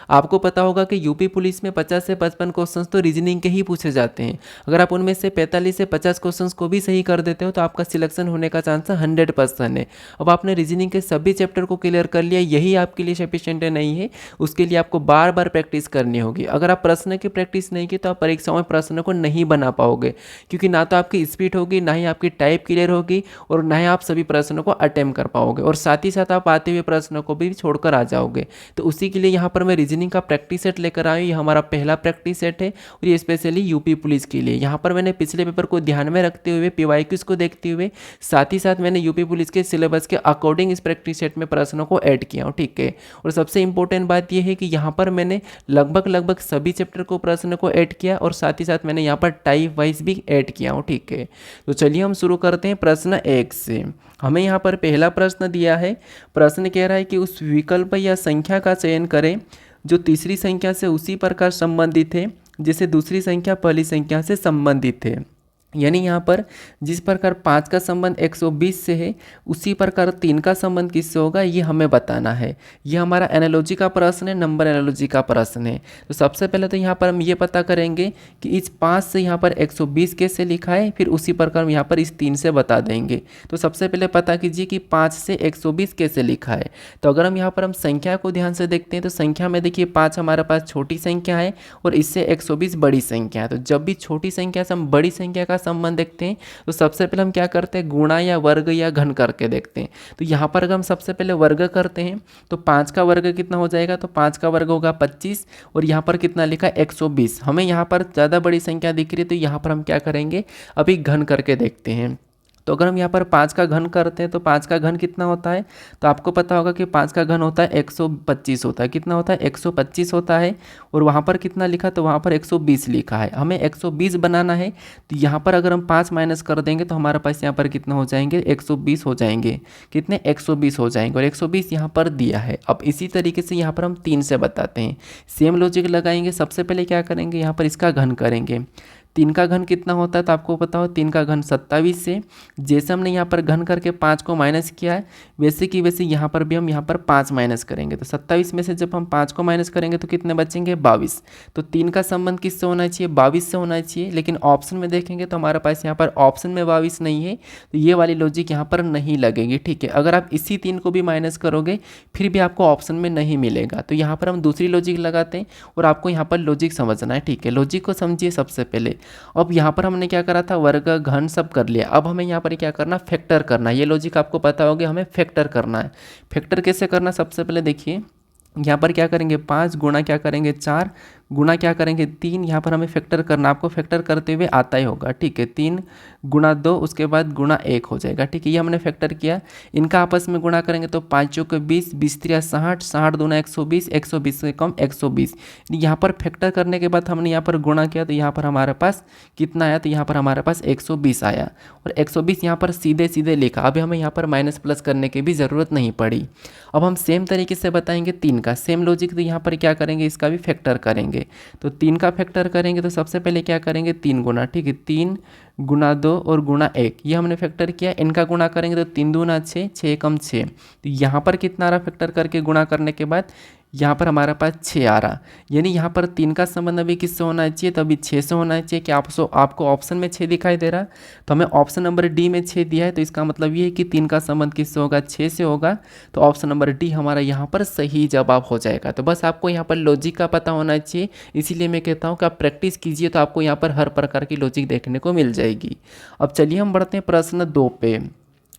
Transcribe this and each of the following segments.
आपको पता होगा कि यूपी पुलिस में 50 से 55 क्वेश्चंस तो रीजनिंग के ही पूछे जाते हैं। अगर आप उनमें से 45 से 50 क्वेश्चंस को भी सही कर देते हो तो आपका सिलेक्शन होने का चांस 100% है। अब आपने रीजनिंग के सभी चैप्टर को क्लियर कर लिया, यही आपके लिए सफिशिएंट नहीं है, उसके लिए आपको बार बार प्रैक्टिस करनी होगी। अगर आप प्रश्न की प्रैक्टिस नहीं की तो आप परीक्षाओं में प्रश्न को नहीं बना पाओगे, क्योंकि ना तो आपकी स्पीड होगी, ना ही आपकी टाइप क्लियर होगी, और ना ही आप सभी प्रश्नों को अटेम्प्ट कर पाओगे, और साथ ही साथ आप आते हुए प्रश्नों को भी छोड़कर आ जाओगे। तो उसी के लिए यहाँ पर मैं रीजनिंग का प्रैक्टिस सेट लेकर आया हूँ। ये हमारा पहला प्रैक्टिस सेट है और ये स्पेशली यूपी पुलिस के लिए। यहाँ पर मैंने पिछले पेपर को ध्यान में रखते हुए, पीवाईक्यूज को देखते हुए, साथ ही साथ मैंने यूपी पुलिस के सिलेबस के अकॉर्डिंग इस प्रैक्टिस सेट में प्रश्नों को ऐड किया हूँ, ठीक है। और सबसे इंपॉर्टेंट बात यह है कि यहाँ पर मैंने लगभग सभी चैप्टर को प्रश्न को ऐड किया, और साथ ही साथ मैंने यहाँ पर टाइप वाइज भी ऐड किया हूँ, ठीक है। तो चलिए हम शुरू करते हैं प्रश्न 1 से। हमें यहाँ पर पहला प्रश्न दिया है। प्रश्न कह रहा है कि उस विकल्प या संख्या का चयन करें जो तीसरी संख्या से उसी प्रकार संबंधित है जैसे दूसरी संख्या पहली संख्या से संबंधित है। यानी यहाँ पर जिस प्रकार 5 का संबंध 120 से है, उसी प्रकार 3 का संबंध किससे होगा, ये हमें बताना है। ये हमारा एनालॉजी का प्रश्न है, नंबर एनालॉजी का प्रश्न है। तो सबसे पहले तो यहाँ पर हम ये पता करेंगे कि इस 5 से यहाँ पर 120 कैसे लिखा है, फिर उसी प्रकार हम यहाँ पर इस 3 से बता देंगे। तो सबसे पहले पता कीजिए कि 5 से 120 कैसे लिखा है। तो अगर हम यहाँ पर हम संख्या को ध्यान से देखते हैं तो संख्या में देखिए 5 हमारे पास छोटी संख्या है और इससे 120 बड़ी संख्या है। तो जब भी छोटी संख्या से हम बड़ी संख्या का संबंध देखते हैं तो सबसे पहले हम क्या करते हैं, गुणा या वर्ग या घन करके देखते हैं। तो यहाँ पर अगर हम सबसे पहले वर्ग करते हैं तो 5 का वर्ग कितना हो जाएगा, तो 5 का वर्ग होगा 25, और यहाँ पर कितना लिखा है 120। हमें यहाँ पर ज़्यादा बड़ी संख्या दिख रही है तो यहाँ पर हम क्या करेंगे, अभी घन करके देखते हैं। तो अगर हम यहाँ पर 5 का घन करते हैं तो 5 का घन कितना होता है, तो आपको पता होगा कि 5 का घन होता है 125 होता है। कितना होता है, 125 होता है। और वहाँ पर कितना लिखा, तो वहाँ पर 120 लिखा है। हमें 120 बनाना है तो यहाँ पर अगर हम 5 माइनस कर देंगे तो हमारे पास यहाँ पर कितना हो जाएंगे, 120 हो जाएंगे। कितने, 120 हो जाएंगे, और 120 यहाँ पर दिया है। अब इसी तरीके से यहाँ पर हम 3 से बताते हैं। सेम लॉजिक लगाएंगे। सबसे पहले क्या करेंगे, यहाँ पर इसका घन करेंगे। 3 का घन कितना होता है, तो आपको पता हो 3 का घन 27 से। जैसे हमने यहाँ पर घन करके 5 को माइनस किया है, वैसे कि वैसे यहाँ पर भी हम यहाँ पर 5 माइनस करेंगे। तो 27 में से जब हम 5 को माइनस करेंगे तो कितने बचेंगे, 22। तो 3 का संबंध किससे होना चाहिए, 22 से होना चाहिए। लेकिन ऑप्शन में देखेंगे तो हमारे पास यहाँ पर ऑप्शन में 22 नहीं है, तो ये वाली लॉजिक यहाँ पर नहीं लगेगी, ठीक है। अगर आप इसी 3 को भी माइनस करोगे फिर भी आपको ऑप्शन में नहीं मिलेगा। तो यहाँ पर हम दूसरी लॉजिक लगाते हैं और आपको यहाँ पर लॉजिक समझना है, ठीक है। लॉजिक को समझिए सबसे पहले। अब यहाँ पर हमने क्या करा था, वर्ग घन सब कर लिया। अब हमें यहाँ पर क्या करना, फैक्टर करना। ये लॉजिक आपको पता होगा, हमें फैक्टर करना है। फैक्टर कैसे करना, सबसे पहले देखिए यहाँ पर क्या करेंगे, 5 गुणा क्या करेंगे 4, गुणा क्या करेंगे 3। यहाँ पर हमें फैक्टर करना, आपको फैक्टर करते हुए आता ही होगा, ठीक है। 3 गुणा 2, उसके बाद गुणा 1 हो जाएगा, ठीक है। ये हमने फैक्टर किया। इनका आपस में गुणा करेंगे तो 5 चौके 20, 20 3 60, 60 दूना 120, 120 से कम 120। यहाँ पर फैक्टर करने के बाद हमने यहाँ पर गुणा किया तो यहाँ पर हमारे पास कितना आया, तो यहाँ पर हमारे पास 120 आया, और 120 यहाँ पर सीधे सीधे लिखा। अभी हमें यहाँ पर माइनस प्लस करने की भी ज़रूरत नहीं पड़ी। अब हम सेम तरीके से बताएंगे 3 का, सेम लॉजिक। तो यहाँ पर क्या करेंगे, इसका भी फैक्टर करेंगे। तो 3 का फैक्टर करेंगे तो सबसे पहले क्या करेंगे, 3 गुना, ठीक है। 3 गुना 2 और गुणा 1, ये हमने फैक्टर किया। इनका गुणा करेंगे तो 3 दूना 6, 6 कम 6। तो यहाँ पर कितना आ रहा, फैक्टर करके गुणा करने के बाद यहाँ पर हमारे पास 6 आ रहा। यानी यहाँ पर 3 का संबंध अभी किससे होना चाहिए, तो अभी 6 से होना चाहिए। कि आपको ऑप्शन में 6 दिखाई दे रहा, तो हमें ऑप्शन नंबर डी में 6 दिया है, तो इसका मतलब ये है कि 3 का संबंध किससे होगा, 6 से होगा। तो ऑप्शन नंबर डी हमारा यहाँ पर सही जवाब हो जाएगा। तो बस आपको यहाँ पर लॉजिक का पता होना चाहिए, इसीलिए मैं कहता हूँ कि आप प्रैक्टिस कीजिए तो आपको यहाँ पर हर प्रकार की लॉजिक देखने को मिल जाएगी। अब चलिए हम बढ़ते हैं प्रश्न 2 पे।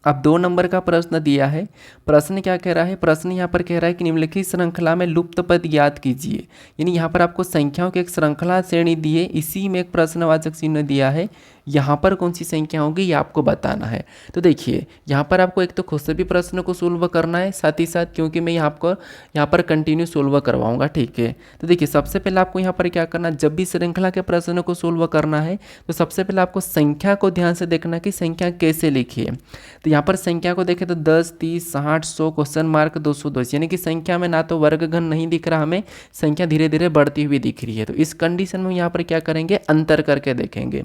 अब 2 नंबर का प्रश्न दिया है। प्रश्न क्या कह रहा है, प्रश्न यहाँ पर कह रहा है कि निम्नलिखित श्रृंखला में लुप्त पद याद कीजिए। यानी यहाँ पर आपको संख्याओं की एक श्रृंखला श्रेणी दी है, इसी में एक प्रश्नवाचक चिन्ह दिया है। यहाँ पर कौन सी संख्या होगी ये आपको बताना है। तो देखिए यहाँ पर आपको एक तो खुद से भी प्रश्न को सोल्व करना है, साथ ही साथ क्योंकि मैं आपको यहाँ पर कंटिन्यू सोल्व करवाऊंगा, ठीक है। तो देखिए सबसे पहले आपको यहाँ पर क्या करना, जब भी श्रृंखला के प्रश्नों को सोल्व करना है तो सबसे पहले आपको संख्या को ध्यान से देखना कि संख्या कैसे लिखी है। तो यहाँ पर संख्या को देखें तो 10, 30, 60, 100, क्वेश्चन मार्क 210, यानी कि संख्या में ना तो वर्ग घन नहीं दिख रहा, हमें संख्या धीरे धीरे बढ़ती हुई दिख रही है। तो इस कंडीशन में यहाँ पर क्या करेंगे, अंतर करके देखेंगे।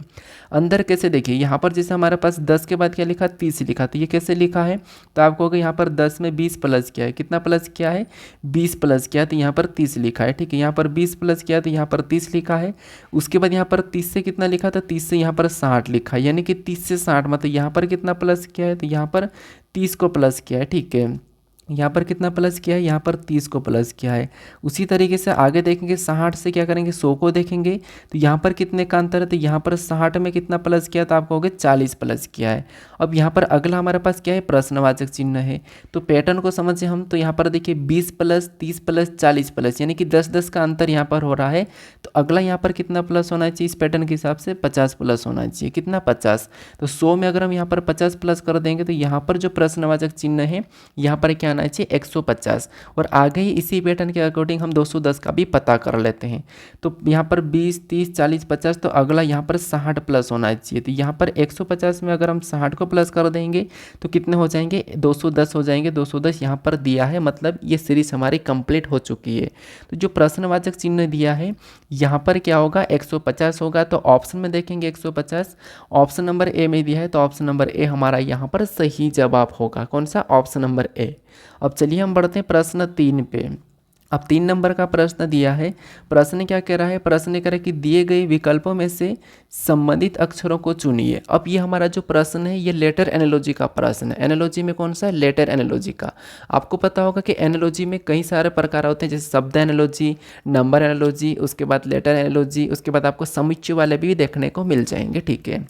अंतर अंदर कैसे देखिए, यहाँ पर जैसे हमारे पास 10 के बाद क्या लिखा, 30 लिखा, तो ये कैसे लिखा है, तो आपको होगा यहाँ पर 10 में 20 प्लस किया है, कितना प्लस किया है, 20 प्लस किया है, तो यहाँ पर 30 लिखा है। ठीक है, यहाँ पर 20 प्लस किया तो यहाँ पर 30 लिखा है। उसके बाद यहाँ पर 30 से कितना लिखा था, 30 से यहाँ पर 60 लिखा है, यानी कि 30 से 60 मतलब यहाँ पर कितना प्लस किया है, तो यहाँ पर 30 को प्लस किया है। ठीक है, यहाँ पर कितना प्लस किया है, यहाँ पर 30 को प्लस किया है। उसी तरीके से आगे देखेंगे 60 से क्या करेंगे, 100 को देखेंगे, तो यहाँ पर कितने का अंतर है, तो यहाँ पर 60 में कितना प्लस किया, तो आप कहोगे 40 प्लस किया है। अब यहाँ पर अगला हमारे पास क्या है, प्रश्नवाचक चिन्ह है। तो पैटर्न को समझे हम, तो यहाँ पर देखिए 20 प्लस 30 प्लस 40 प्लस, यानी कि 10-10 का अंतर यहाँ पर हो रहा है। तो अगला यहाँ पर कितना प्लस होना चाहिए, इस पैटर्न के हिसाब से 50 प्लस होना चाहिए। कितना, 50। तो 100 में अगर हम यहाँ पर 50 प्लस कर देंगे तो यहाँ पर जो प्रश्नवाचक चिन्ह है यहाँ पर क्या आना चाहिए, 150। और आगे ही इसी पैटर्न के अकॉर्डिंग हम 210 का भी पता कर लेते हैं। तो यहाँ पर 20 30 40 50, तो अगला यहाँ पर 60 प्लस होना चाहिए। तो यहाँ पर 150 में अगर हम 60 को प्लस कर देंगे तो कितने हो जाएंगे, 210 हो जाएंगे। 210 यहाँ पर दिया है, मतलब ये सीरीज हमारी कंप्लीट हो चुकी है। तो जो प्रश्नवाचक चिन्ह दिया है यहाँ पर क्या होगा, 150 होगा। तो ऑप्शन में देखेंगे 150, ऑप्शन नंबर ए में दिया है, तो ऑप्शन नंबर ए हमारा यहाँ पर सही जवाब होगा। कौन सा, ऑप्शन नंबर ए। अब चलिए हम बढ़ते हैं प्रश्न 3 पे। अब 3 नंबर का प्रश्न दिया है। प्रश्न क्या कह रहा है, प्रश्न कह रहा है कि दिए गए विकल्पों में से संबंधित अक्षरों को चुनिए। अब ये हमारा जो प्रश्न है ये लेटर एनालॉजी का प्रश्न है। एनालॉजी में कौन सा है, लेटर एनालॉजी का। आपको पता होगा कि एनालॉजी में कई सारे प्रकार होते हैं, जैसे शब्द एनालॉजी, नंबर एनालॉजी, उसके बाद लेटर एनालॉजी, उसके बाद आपको समुच्चय वाले भी देखने को मिल जाएंगे। ठीक है,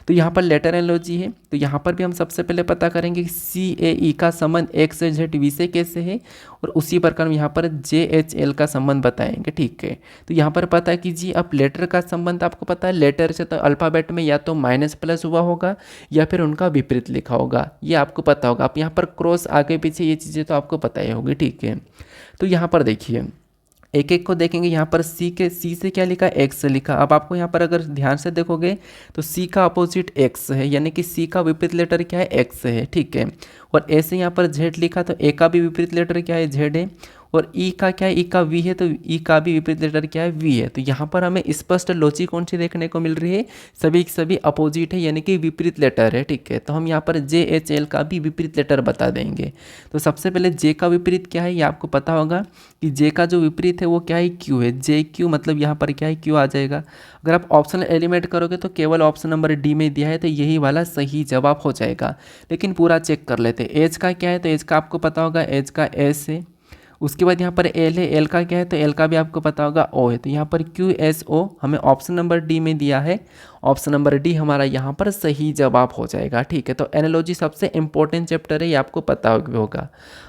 तो यहाँ पर लेटर एनालॉजी है। तो यहाँ पर भी हम सबसे पहले पता करेंगे कि CAE का संबंध X से Z V से कैसे है, और उसी प्रकार यहाँ पर JHL का संबंध बताएंगे। ठीक है, तो यहाँ पर पता है कि जी अब लेटर का संबंध आपको पता है, लेटर से तो अल्फ़ाबेट में या तो माइनस प्लस हुआ होगा या फिर उनका विपरीत लिखा होगा, ये आपको पता होगा। आप यहाँ पर क्रॉस आगे पीछे ये चीज़ें तो आपको पता ही होगी। ठीक है, तो यहाँ पर देखिए एक एक को देखेंगे। यहाँ पर सी से क्या लिखा, एक्स लिखा। अब आपको यहाँ पर अगर ध्यान से देखोगे तो सी का अपोजिट एक्स है, यानी कि सी का विपरीत लेटर क्या है, एक्स है। ठीक है, और ए से यहाँ पर जेड लिखा, तो ए का भी विपरीत लेटर क्या है, जेड है। और ई का क्या है, ई का वी है, तो ई का भी विपरीत लेटर क्या है, वी है। तो यहाँ पर हमें स्पष्ट लॉजिक कौन सी देखने को मिल रही है, सभी के सभी अपोजिट है, यानी कि विपरीत लेटर है। ठीक है, तो हम यहाँ पर JHL का भी विपरीत लेटर बता देंगे। तो सबसे पहले जे का विपरीत क्या है, ये आपको पता होगा कि जे का जो विपरीत है वो क्या है, क्यू है। JQ मतलब यहाँ पर क्या है, क्यू आ जाएगा। अगर आप ऑप्शनल एलिमेंट करोगे तो केवल ऑप्शन नंबर डी में दिया है, तो यही वाला सही जवाब हो जाएगा। लेकिन पूरा चेक कर लेते हैं। एज का क्या है, तो एज का आपको पता होगा, एज का एस है। उसके बाद यहाँ पर एल है, एल का क्या है, तो एल का भी आपको पता होगा, ओ है। तो यहाँ पर QSO हमें ऑप्शन नंबर डी में दिया है। ऑप्शन नंबर डी हमारा यहाँ पर सही जवाब हो जाएगा। ठीक है, तो एनालॉजी सबसे इंपॉर्टेंट चैप्टर है, ये आपको पता होगा।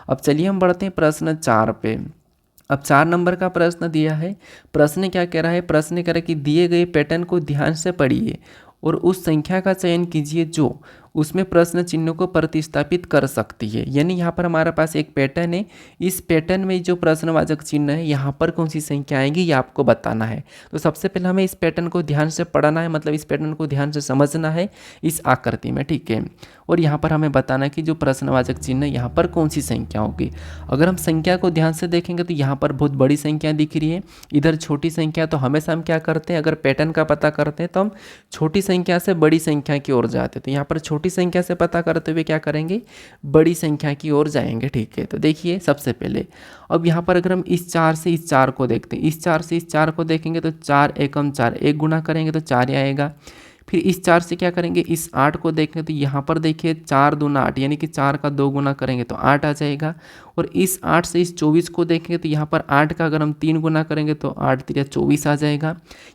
अब चलिए हम बढ़ते हैं प्रश्न 4 पे। अब 4 नंबर का प्रश्न दिया है। प्रश्न क्या कह रहा है, प्रश्न कह रहा है कि दिए गए पैटर्न को ध्यान से पढ़िए और उस संख्या का चयन कीजिए जो उसमें प्रश्न चिन्ह को प्रतिस्थापित कर सकती है। यानी यहाँ पर हमारे पास एक पैटर्न है, इस पैटर्न में जो प्रश्नवाचक चिन्ह है यहाँ पर कौन सी संख्या आएगी ये आपको बताना है। तो सबसे पहले हमें इस पैटर्न को ध्यान से पढ़ना है, मतलब इस पैटर्न को ध्यान से समझना है इस आकृति में। ठीक है, और यहाँ पर हमें बताना है कि जो प्रश्नवाचक चिन्ह है यहाँ पर कौन सी संख्या होगी। अगर हम संख्या को ध्यान से देखेंगे तो यहाँ पर बहुत बड़ी संख्या दिख रही है, इधर छोटी संख्या। तो हमेशा हम क्या करते हैं, अगर पैटर्न का पता करते हैं तो हम छोटी संख्या से बड़ी संख्या की ओर जाते हैं। तो यहाँ पर छोटी संख्या से पता करते हुए क्या करेंगे, बड़ी संख्या की ओर जाएंगे। ठीक है, तो देखिए सबसे पहले अब यहाँ पर अगर हम इस 4 से इस 4 को देखते हैं, इस 4 से इस 4 को देखेंगे तो 4 एकम 4, एक गुना करेंगे तो 4 ही आएगा। फिर इस 4 से क्या करेंगे, इस 8 को देखें तो यहाँ पर देखिए 4 दूना 8, यानी कि 4 का 2 गुना करेंगे तो 8 आ जाएगा। और इस 8 से इस 24 को देखेंगे तो यहाँ पर 8 का अगर हम 3 गुना करेंगे तो 8 3 24 आ जाएगा।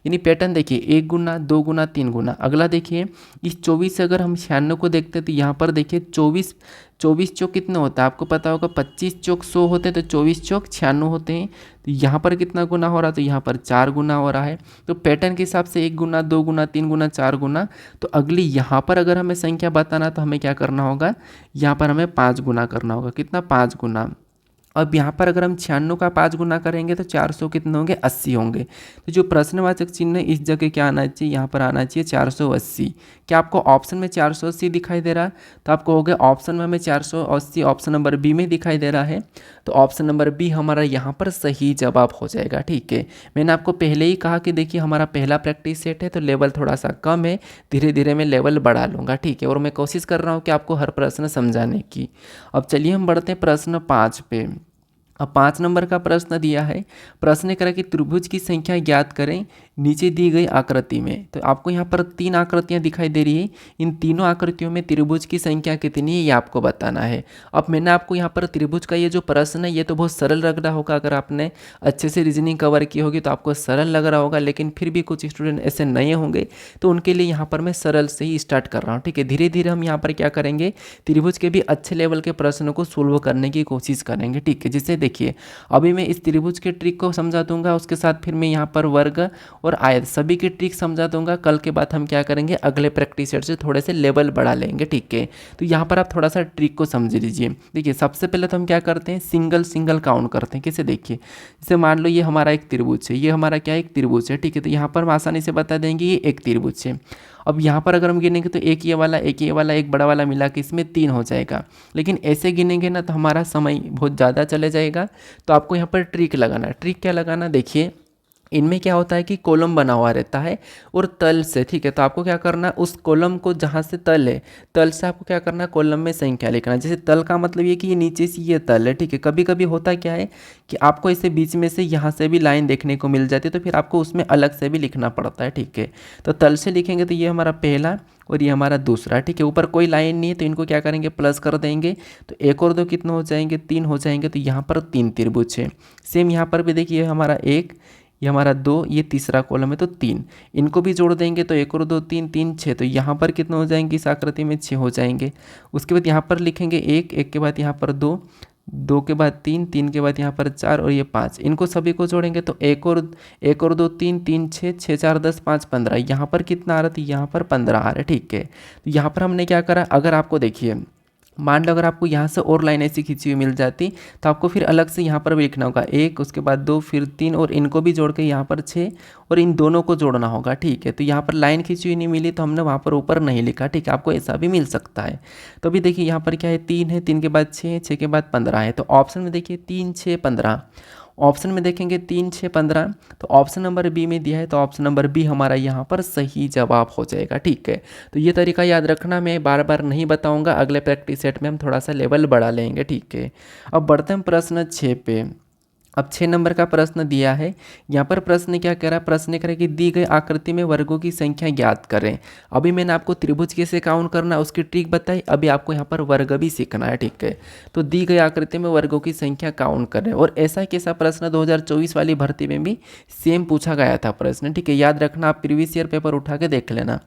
यानी पैटर्न देखिए 1 गुना 2 गुना 3 गुना। अगला देखिए इस 24 से अगर हम 96 को देखते हैं तो यहाँ पर देखिए 24 चौक कितने होता है, आपको पता होगा 25 चौक 100 होते हैं, तो 24 चौक 96 होते हैं। तो यहाँ पर कितना गुना हो रहा है, तो यहाँ पर 4 गुना हो रहा है। तो पैटर्न के हिसाब से 1 गुना 2 गुना 3 गुना 4 गुना। तो अगली यहाँ पर अगर हमें संख्या बताना तो हमें क्या करना होगा, यहाँ पर हमें 5 गुना करना होगा। कितना, 5 गुना। अब यहाँ पर अगर हम 96 का 5 गुना करेंगे तो 400 कितने होंगे, 80 होंगे। तो जो प्रश्नवाचक चिन्ह है इस जगह क्या आना चाहिए, यहाँ पर आना चाहिए 480। क्या आपको ऑप्शन में 480 दिखाई दे रहा है? तो आपको हो गया ऑप्शन में हमें 480 ऑप्शन नंबर बी में दिखाई दे रहा है, तो ऑप्शन नंबर बी हमारा यहाँ पर सही जवाब हो जाएगा। ठीक है, मैंने आपको पहले ही कहा कि देखिए हमारा पहला प्रैक्टिस सेट है तो लेवल थोड़ा सा कम है, धीरे धीरे मैं लेवल बढ़ा लूँगा। ठीक है, और मैं कोशिश कर रहा हूँ कि आपको हर प्रश्न समझाने की। अब चलिए हम बढ़ते हैं प्रश्न 5 पे। अब 5 नंबर का प्रश्न दिया है, प्रश्न करें कि त्रिभुज की संख्या ज्ञात करें नीचे दी गई आकृति में। तो आपको यहाँ पर 3 आकृतियाँ दिखाई दे रही है, इन तीनों आकृतियों में त्रिभुज की संख्या कितनी है ये आपको बताना है। अब मैंने आपको यहाँ पर त्रिभुज का ये जो प्रश्न है ये तो बहुत सरल लग रहा होगा, अगर आपने अच्छे से रीजनिंग कवर की होगी तो आपको सरल लग रहा होगा, लेकिन फिर भी कुछ स्टूडेंट ऐसे नए होंगे तो उनके लिए यहाँ पर मैं सरल से ही स्टार्ट कर रहा हूँ। ठीक है, धीरे धीरे हम यहाँ पर क्या करेंगे, त्रिभुज के भी अच्छे लेवल के प्रश्नों को सोल्व करने की कोशिश करेंगे। ठीक है, जिससे देखिए अभी मैं इस त्रिभुज के ट्रिक को समझा दूंगा, उसके साथ फिर मैं यहाँ पर वर्ग और आयत सभी की ट्रिक समझा दूंगा। कल के बाद हम क्या करेंगे, अगले प्रैक्टिस सेट से थोड़े से लेवल बढ़ा लेंगे। ठीक है, तो यहाँ पर आप थोड़ा सा ट्रिक को समझ लीजिए। देखिए सबसे पहले तो हम क्या करते हैं, सिंगल सिंगल काउंट करते हैं। कैसे, देखिए जैसे मान लो ये हमारा एक त्रिभुज है, ये हमारा क्या एक त्रिभुज है। ठीक है, तो यहाँ पर हम आसानी से बता देंगे ये एक त्रिभुज है। अब यहाँ पर अगर हम गिनेंगे तो एक ये वाला, एक ये वाला, एक बड़ा वाला मिला के इसमें 3 हो जाएगा। लेकिन ऐसे गिनेंगे ना तो हमारा समय बहुत ज़्यादा चले जाएगा। तो आपको यहाँ पर ट्रिक लगाना है। ट्रिक क्या लगाना, देखिए इनमें क्या होता है कि कॉलम बना हुआ रहता है और तल से, ठीक है, तो आपको क्या करना है, उस कॉलम को जहाँ से तल है, तल से आपको क्या करना है, कॉलम में संख्या लिखना है। जैसे तल का मतलब ये कि ये नीचे से ये तल है। ठीक है, कभी कभी होता क्या है कि आपको इसे बीच में से यहाँ से भी लाइन देखने को मिल जाती है, तो फिर आपको उसमें अलग से भी लिखना पड़ता है। ठीक है, तो तल से लिखेंगे तो ये हमारा पहला और ये हमारा दूसरा। ठीक है, ऊपर कोई लाइन नहीं है तो इनको क्या करेंगे, प्लस कर देंगे, तो 1 और 2 कितने हो जाएंगे, 3 हो जाएंगे। तो यहाँ पर 3 त्रिभुज है। सेम यहाँ पर भी देखिए हमारा 1, ये हमारा 2, ये तीसरा कॉलम है तो 3, इनको भी जोड़ देंगे तो 1 और 2 3, 3 6, तो यहाँ पर कितने हो जाएंगे, इस आकृति में 6 हो जाएंगे। उसके बाद यहाँ पर लिखेंगे 1, 1 के बाद यहाँ पर 2, 2 के बाद 3, 3 के बाद यहाँ पर 4 और ये 5, इनको सभी को जोड़ेंगे तो 1 और 2 3, 3 6, 6 4 10 5 15, यहाँ पर कितना आ रहा था, यहाँ पर 15 आ रहा है। ठीक है, तो यहाँ पर हमने क्या करा, अगर आपको देखिए मान लो अगर आपको यहाँ से और लाइन ऐसी खींची हुई मिल जाती तो आपको फिर अलग से यहाँ पर भी लिखना होगा 1, उसके बाद 2, फिर 3 और इनको भी जोड़ के यहाँ पर 6 और इन दोनों को जोड़ना होगा। ठीक है, तो यहाँ पर लाइन खींची हुई नहीं मिली तो हमने वहाँ पर ऊपर नहीं लिखा। ठीक है, आपको ऐसा भी मिल सकता है। तो अभी देखिए यहाँ पर क्या है, 3 है, 3 के बाद 6, 6 के बाद 15 है, तो ऑप्शन में देखिए 3 6 15, ऑप्शन में देखेंगे 3 6 15, तो ऑप्शन नंबर बी में दिया है तो ऑप्शन नंबर बी हमारा यहाँ पर सही जवाब हो जाएगा। ठीक है, तो ये तरीका याद रखना, मैं बार बार नहीं बताऊंगा, अगले प्रैक्टिस सेट में हम थोड़ा सा लेवल बढ़ा लेंगे। ठीक है, अब बढ़ते हैं प्रश्न 6 पे। अब 6 नंबर का प्रश्न दिया है, यहाँ पर प्रश्न क्या कह रहा है, प्रश्न कह रहा है कि दी गई आकृति में वर्गों की संख्या ज्ञात करें। अभी मैंने आपको त्रिभुज कैसे काउंट करना है उसकी ट्रिक बताई, अभी आपको यहाँ पर वर्ग भी सीखना है। ठीक है, तो दी गई आकृति में वर्गों की संख्या काउंट करें, और ऐसा कैसा प्रश्न 2024 वाली भर्ती में भी सेम पूछा गया था प्रश्न। ठीक है, याद रखना, आप प्रीवियस ईयर पेपर उठा के देख लेना।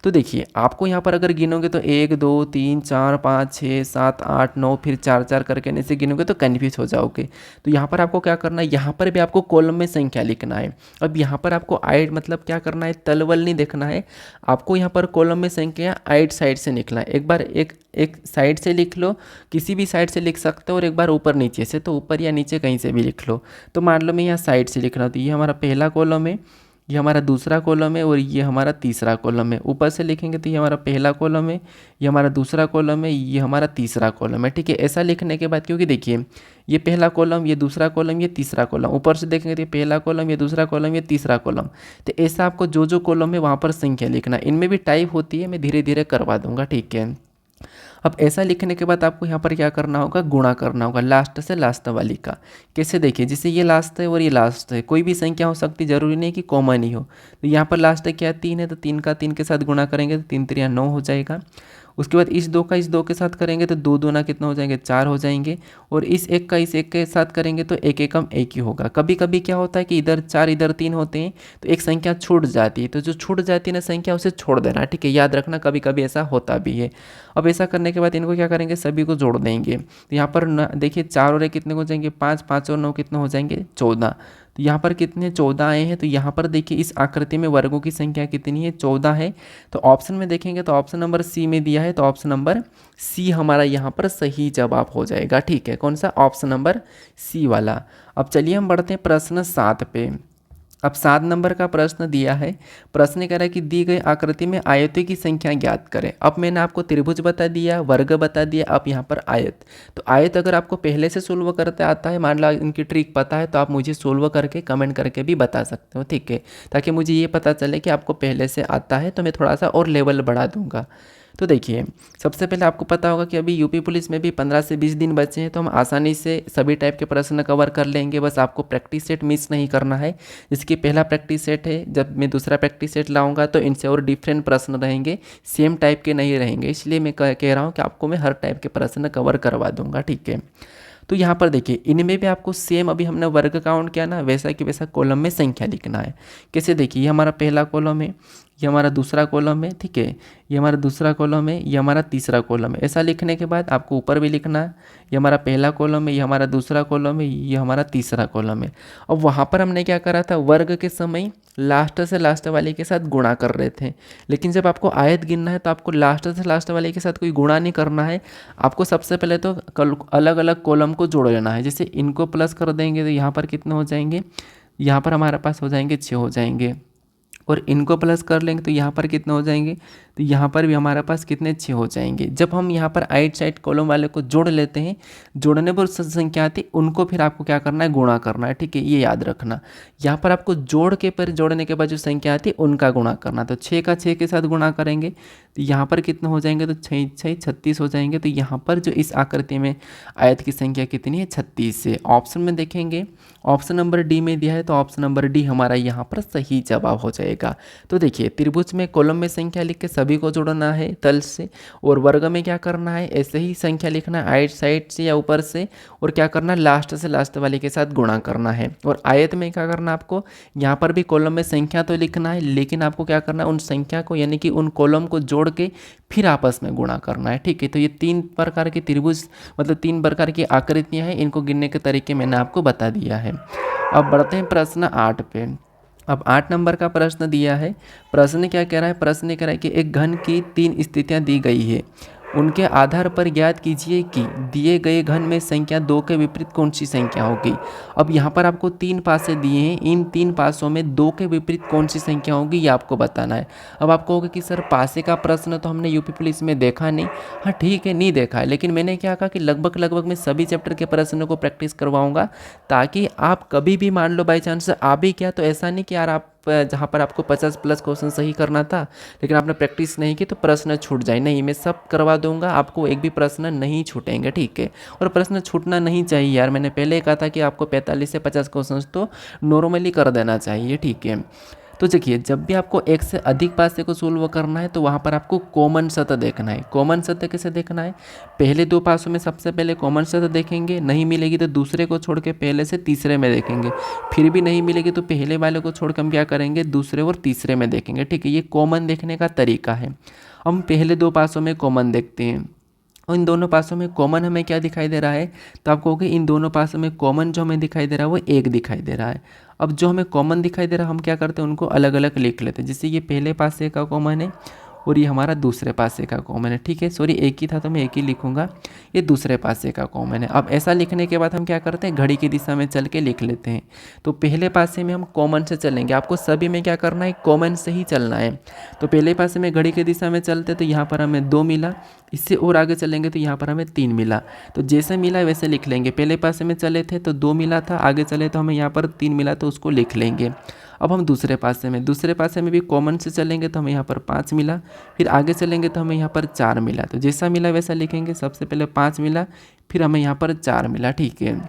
तो देखिए आपको यहाँ पर अगर गिनोगे तो 1 2 3 4 5 6 7 8 9, फिर 4 4 करके ऐसे गिनोगे तो कन्फ्यूज हो जाओगे। तो यहाँ पर आपको क्या करना है, यहाँ पर भी आपको कॉलम में संख्या लिखना है। अब यहाँ पर आपको आइट मतलब क्या करना है, तलवल नहीं देखना है, आपको यहाँ पर कॉलम में संख्या आइट साइड से लिखना है। एक बार एक साइड से लिख लो, किसी भी साइड से लिख सकते हो, और एक बार ऊपर नीचे से, तो ऊपर या नीचे कहीं से भी लिख लो। तो मान लो मैं यहाँ साइड से लिख रहा हूँ, तो ये हमारा पहला कॉलम है, ये हमारा दूसरा कॉलम है और ये हमारा तीसरा कॉलम है। ऊपर से लिखेंगे तो ये हमारा पहला कॉलम है, ये हमारा दूसरा कॉलम है, ये हमारा तीसरा कॉलम है। ठीक है, ऐसा लिखने के बाद, क्योंकि देखिए ये पहला कॉलम, ये दूसरा कॉलम, ये तीसरा कॉलम, ऊपर से देखेंगे तो ये पहला कॉलम, ये दूसरा कॉलम, ये तीसरा कॉलम, तो ऐसा आपको जो जो कॉलम है वहाँ पर संख्या लिखना। इनमें भी टाइप होती है, मैं धीरे धीरे करवा दूंगा। ठीक है, अब ऐसा लिखने के बाद आपको यहाँ पर क्या करना होगा, गुणा करना होगा लास्ट से लास्ट वाली का। कैसे, देखिए जैसे ये लास्ट है और ये लास्ट है, कोई भी संख्या हो सकती, जरूरी नहीं कि कॉमन ही हो। तो यहाँ पर लास्ट है क्या, 3 है, तो 3 का 3 के साथ गुणा करेंगे तो 3 3 9 हो जाएगा। उसके बाद इस 2 का इस 2 के साथ करेंगे तो 2 दूना कितना हो जाएंगे, 4 हो जाएंगे। और इस 1 का इस 1 के साथ करेंगे तो 1 एकम 1 ही होगा। कभी कभी क्या होता है कि इधर 4 इधर 3 होते हैं तो एक संख्या छूट जाती है, तो जो छूट जाती है ना संख्या, उसे छोड़ देना। ठीक है, याद रखना, कभी कभी ऐसा होता भी है। अब ऐसा करने के बाद इनको क्या करेंगे, सभी को जोड़ देंगे। तो यहाँ पर देखिए 4 और 1 कितने हो जाएंगे, 5, 5 और 9 कितने हो जाएंगे, 14। तो यहाँ पर कितने 14 आए हैं। तो यहाँ पर देखिए इस आकृति में वर्गों की संख्या कितनी है, 14 है। तो ऑप्शन में देखेंगे तो ऑप्शन नंबर सी में दिया है, तो ऑप्शन नंबर सी हमारा यहाँ पर सही जवाब हो जाएगा। ठीक है, कौन सा, ऑप्शन नंबर सी वाला। अब चलिए हम बढ़ते हैं प्रश्न 7 पे। अब 7 नंबर का प्रश्न दिया है। प्रश्न कह रहा है कि दी गई आकृति में आयतों की संख्या ज्ञात करें। अब मैंने आपको त्रिभुज बता दिया, वर्ग बता दिया, अब यहाँ पर आयत। तो आयत अगर आपको पहले से सोल्व करते आता है, मान लो इनकी ट्रिक पता है, तो आप मुझे सोल्व करके कमेंट करके भी बता सकते हो। ठीक है, ताकि मुझे ये पता चले कि आपको पहले से आता है, तो मैं थोड़ा सा और लेवल बढ़ा दूंगा। तो देखिए, सबसे पहले आपको पता होगा कि अभी यूपी पुलिस में भी 15 से 20 दिन बचे हैं, तो हम आसानी से सभी टाइप के प्रश्न कवर कर लेंगे। बस आपको प्रैक्टिस सेट मिस नहीं करना है। इसकी पहला प्रैक्टिस सेट है, जब मैं दूसरा प्रैक्टिस सेट लाऊंगा तो इनसे और डिफरेंट प्रश्न रहेंगे, सेम टाइप के नहीं रहेंगे। इसलिए मैं कह रहा हूँ कि आपको मैं हर टाइप के प्रश्न कवर करवा दूंगा। ठीक है, तो यहाँ पर देखिए, इनमें भी आपको सेम अभी हमने वर्ग काउंट किया ना, वैसा कि वैसा कॉलम में संख्या लिखना है। कैसे, देखिए ये हमारा पहला कॉलम है, ये हमारा दूसरा कॉलम है। ठीक है, ये हमारा दूसरा कॉलम है, ये हमारा तीसरा कॉलम है। ऐसा लिखने के बाद आपको ऊपर भी लिखना है, ये हमारा पहला कॉलम है, ये हमारा दूसरा कॉलम है, ये हमारा तीसरा कॉलम है। अब वहाँ पर हमने क्या करा था, वर्ग के समय लास्ट से लास्ट वाले के साथ गुणा कर रहे थे। लेकिन जब आपको आयत गिनना है तो आपको लास्ट से लास्ट वाले के साथ कोई गुणा नहीं करना है। आपको सबसे पहले तो अलग अलग कॉलम को जोड़ लेना है। जैसे इनको प्लस कर देंगे तो यहाँ पर कितने हो जाएंगे, यहाँ पर हमारे पास हो जाएंगे 6 हो जाएंगे। और इनको प्लस कर लेंगे तो यहाँ पर कितने हो जाएंगे, तो यहाँ पर भी हमारे पास कितने 6 हो जाएंगे। जब हम यहाँ पर आइट साइड कॉलम वाले को जोड़ लेते हैं, जोड़ने पर संख्या आती है, उनको फिर आपको क्या करना है, गुणा करना है। ठीक है, ये याद रखना। यहाँ पर आपको जोड़ के पर जोड़ने के बाद जो संख्या आती है उनका गुणा करना। तो 6 का 6 के साथ गुणा करेंगे तो यहाँ पर कितने हो जाएंगे, तो 6 6 36 हो जाएंगे। तो यहाँ पर जो इस आकृति में आयत की संख्या कितनी है, 36 है। ऑप्शन में देखेंगे, ऑप्शन नंबर डी में दिया है, तो ऑप्शन नंबर डी हमारा यहाँ पर सही जवाब हो जाएगा। तो देखिए, त्रिभुज में कॉलम में संख्या लिख के सभी को जोड़ना है तल से, और वर्ग में क्या करना है, ऐसे ही संख्या लिखना है आइट साइड से या ऊपर से, और क्या करना है, लास्ट से लास्ट वाले के साथ गुणा करना है। और आयत में क्या करना है, आपको यहाँ पर भी कॉलम में संख्या तो लिखना है, लेकिन आपको क्या करना है, उन संख्या को यानी कि उन कॉलम को जोड़ के फिर आपस में गुणा करना है। ठीक है, तो ये 3 प्रकार के त्रिभुज मतलब 3 प्रकार की आकृतियाँ हैं, इनको गिनने के तरीके मैंने आपको बता दिया है। अब बढ़ते हैं प्रश्न 8 पे। अब 8 नंबर का प्रश्न दिया है। प्रश्न क्या कह रहा है, प्रश्न कह रहा है कि एक घन की 3 स्थितियां दी गई है, उनके आधार पर ज्ञात कीजिए कि दिए गए घन में संख्या 2 के विपरीत कौन सी संख्या होगी। अब यहाँ पर आपको 3 पासे दिए हैं, इन 3 पासों में 2 के विपरीत कौन सी संख्या होगी ये आपको बताना है। अब आप कहोगे कि सर पासे का प्रश्न तो हमने यूपी पुलिस में देखा नहीं। हाँ ठीक है, नहीं देखा है, लेकिन मैंने क्या कहा कि लगभग मैं सभी चैप्टर के प्रश्नों को प्रैक्टिस करवाऊंगा, ताकि आप कभी भी मान लो बाई चांस आ भी क्या, तो ऐसा नहीं कि यार आप जहाँ पर आपको 50 प्लस क्वेश्चन सही करना था लेकिन आपने प्रैक्टिस नहीं की तो प्रश्न छूट जाए। नहीं, मैं सब करवा दूंगा, आपको एक भी प्रश्न नहीं छूटेंगे। ठीक है, और प्रश्न छूटना नहीं चाहिए यार, मैंने पहले ही कहा था कि आपको 45 से 50 क्वेश्चन तो नॉर्मली कर देना चाहिए। ठीक है, तो देखिए, जब भी आपको एक से अधिक पासे को सोल्व करना है तो वहाँ पर आपको कॉमन सतह देखना है। कॉमन सतह कैसे देखना है, पहले 2 पासों में सबसे पहले कॉमन सतह देखेंगे, नहीं मिलेगी तो दूसरे को छोड़ के पहले से तीसरे में देखेंगे, फिर भी नहीं मिलेगी तो पहले वाले को छोड़ के हम क्या करेंगे, दूसरे और तीसरे में देखेंगे। ठीक है, ये कॉमन देखने का तरीका है। हम पहले 2 पासों में कॉमन देखते हैं, और इन दोनों पासों में कॉमन हमें क्या दिखाई दे रहा है, तो आप कहोगे इन दोनों पासों में कॉमन जो हमें दिखाई दे रहा है वो 1 दिखाई दे रहा है। अब जो हमें कॉमन दिखाई दे रहा है हम क्या करते हैं, उनको अलग अलग लिख लेते हैं। जैसे ये पहले पासे का कॉमन है और ये हमारा दूसरे पासे का कॉमन है। ठीक है, सॉरी एक ही था तो मैं एक ही लिखूंगा, ये दूसरे पासे का कॉमन है। अब ऐसा लिखने के बाद हम क्या करते हैं, घड़ी की दिशा में चल के लिख लेते हैं। तो पहले पासे में हम कॉमन से चलेंगे, आपको सभी में क्या करना है, कॉमन से ही चलना है। तो पहले पासे में घड़ी की दिशा में चलते तो यहाँ पर हमें 2 मिला, इससे और आगे चलेंगे तो यहाँ पर हमें 3 मिला। तो जैसे मिला वैसे लिख लेंगे, पहले पासे में चले थे तो 2 मिला था, आगे चले तो हमें यहाँ पर 3 मिला तो उसको लिख लेंगे। अब हम दूसरे पासे में भी कॉमन से चलेंगे तो हमें यहाँ पर 5 मिला, फिर आगे चलेंगे तो हमें यहाँ पर 4 मिला। तो जैसा मिला वैसा लिखेंगे, सबसे पहले 5 मिला, फिर हमें यहाँ पर 4 मिला। ठीक है,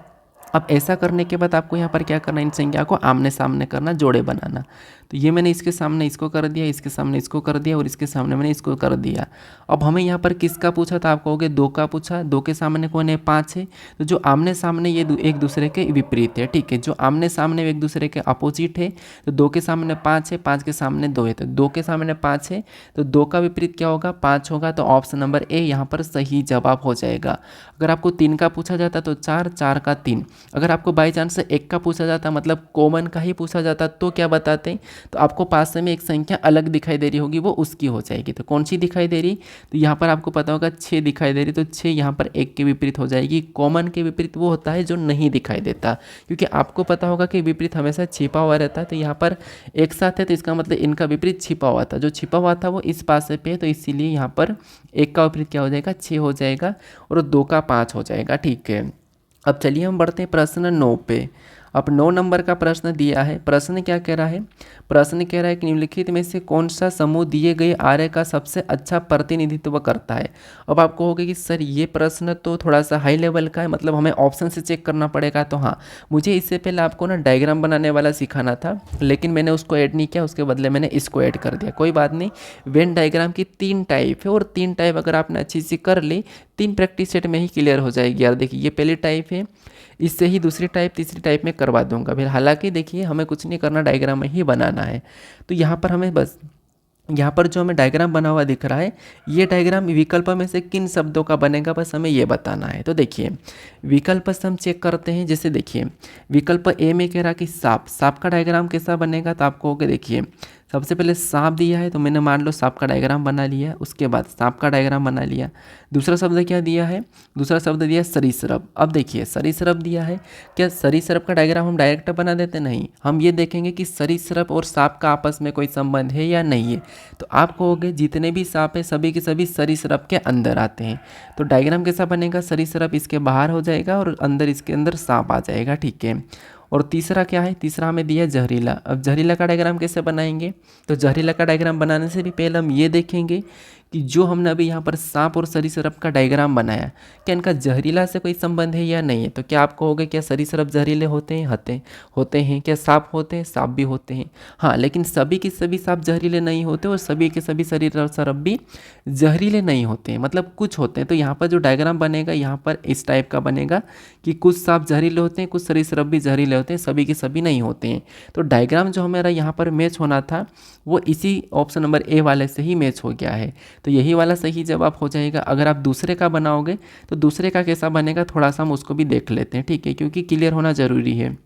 अब ऐसा करने के बाद आपको यहाँ पर क्या करना है, इन संख्या को आमने सामने करना, जोड़े बनाना। तो ये मैंने इसके सामने इसको कर दिया, इसके सामने इसको कर दिया और इसके सामने मैंने इसको कर दिया। अब हमें यहाँ पर किसका पूछा था, आप कहोगे 2 का पूछा। 2 के सामने कौन है, 5 है। तो जो आमने सामने ये एक दूसरे के विपरीत है, ठीक है। जो आमने सामने एक दूसरे के अपोजिट है, तो 2 के सामने 5 है, 5 के सामने 2 है। तो 2 के सामने 5 है, तो 2 का विपरीत क्या होगा, 5 होगा। तो ऑप्शन नंबर ए यहाँ पर सही जवाब हो जाएगा। अगर आपको 3 का पूछा जाता तो 4, 4 का 3। अगर आपको बाई चांस 1 का पूछा जाता, मतलब कॉमन का ही पूछा जाता, तो क्या बताते, तो आपको पास में एक संख्या अलग दिखाई दे रही होगी, वो उसकी हो जाएगी। तो कौन सी दिखाई दे रही, तो यहाँ पर आपको पता होगा 6 दिखाई दे रही, तो 6 यहाँ पर 1 के विपरीत हो जाएगी। कॉमन के विपरीत वो होता है जो नहीं दिखाई देता, क्योंकि आपको पता होगा कि विपरीत हमेशा छिपा हुआ रहता है। तो यहाँ पर एक साथ है, तो इसका मतलब इनका विपरीत छिपा हुआ था, जो छिपा हुआ था वो इस पास पे है, तो इसीलिए यहाँ पर 1 का विपरीत क्या हो जाएगा, 6 हो जाएगा और 2 का 5 हो जाएगा, ठीक है। अब चलिए हम बढ़ते हैं प्रश्न 9 पे। अब 9 नंबर का प्रश्न दिया है। प्रश्न क्या कह रहा है, प्रश्न कह रहा है कि निम्नलिखित में से कौन सा समूह दिए गए आर्य का सबसे अच्छा प्रतिनिधित्व करता है। अब आप कहोगे कि सर ये प्रश्न तो थोड़ा सा हाई लेवल का है, मतलब हमें ऑप्शन से चेक करना पड़ेगा। तो हाँ, मुझे इससे पहले आपको ना डायग्राम बनाने वाला सिखाना था, लेकिन मैंने उसको ऐड नहीं किया, उसके बदले मैंने इसको ऐड कर दिया। कोई बात नहीं, वेन डायग्राम की 3 टाइप है और 3 टाइप अगर आपने अच्छी सी कर ली, 3 प्रैक्टिस सेट में ही क्लियर हो जाएगी। यार देखिए, ये पहली टाइप है, इससे ही दूसरी टाइप तीसरी टाइप में करवा दूंगा। फिर हालांकि देखिए हमें कुछ नहीं करना, डायग्राम में ही बनाना है। तो यहाँ पर हमें बस, यहाँ पर जो हमें डायग्राम बना हुआ दिख रहा है, ये डायग्राम विकल्प में से किन शब्दों का बनेगा, बस हमें ये बताना है। तो देखिए विकल्प से हम चेक करते हैं। जैसे देखिए विकल्प ए में कह रहा कि सांप, सांप का डायग्राम कैसा बनेगा, तो आपको कहोगे देखिए सबसे पहले सांप दिया है, तो मैंने मान लो सांप का डायग्राम बना लिया। उसके बाद सांप का डायग्राम बना लिया। दूसरा शब्द क्या दिया है, दूसरा शब्द दिया सरीसृप। अब देखिए सरीसृप दिया है, क्या सरीसृप का डायग्राम हम डायरेक्ट बना देते, नहीं, हम ये देखेंगे कि सरीसृप और सांप का आपस में कोई संबंध है या नहीं है। तो आप कहोगे जितने भी सांप है सभी के सभी सरीसृप के अंदर आते हैं। तो डायग्राम कैसा बनेगा, सरीसृप इसके बाहर हो जाएगा और अंदर इसके अंदर सांप आ जाएगा, ठीक है। और तीसरा क्या है, तीसरा हमें दिया जहरीला। अब जहरीला का डायग्राम कैसे बनाएंगे, तो जहरीला का डायग्राम बनाने से भी पहले हम ये देखेंगे कि जो हमने अभी यहाँ पर सांप और सरीसृप का डायग्राम बनाया, क्या इनका जहरीला से कोई संबंध है या नहीं है। तो क्या आप कहोगे क्या सरीसृप जहरीले होते हैं, होते हैं। क्या सांप होते हैं, सांप भी होते हैं। हाँ, लेकिन सभी के सभी सांप जहरीले नहीं होते और सभी के सभी सरीसृप भी जहरीले नहीं होते हैं, मतलब कुछ होते हैं। तो यहाँ पर जो डायग्राम बनेगा यहाँ पर इस टाइप का बनेगा कि कुछ सांप जहरीले होते हैं, कुछ सरीसृप भी जहरीले होते हैं, सभी के सभी नहीं होते हैं। तो डायग्राम जो हमारा यहाँ पर मैच होना था वो इसी ऑप्शन नंबर ए वाले से ही मैच हो गया है। तो यही वाला सही जवाब हो जाएगा। अगर आप दूसरे का बनाओगे तो दूसरे का कैसा बनेगा, थोड़ा सा हम उसको भी देख लेते हैं, ठीक है, क्योंकि क्लियर होना ज़रूरी है।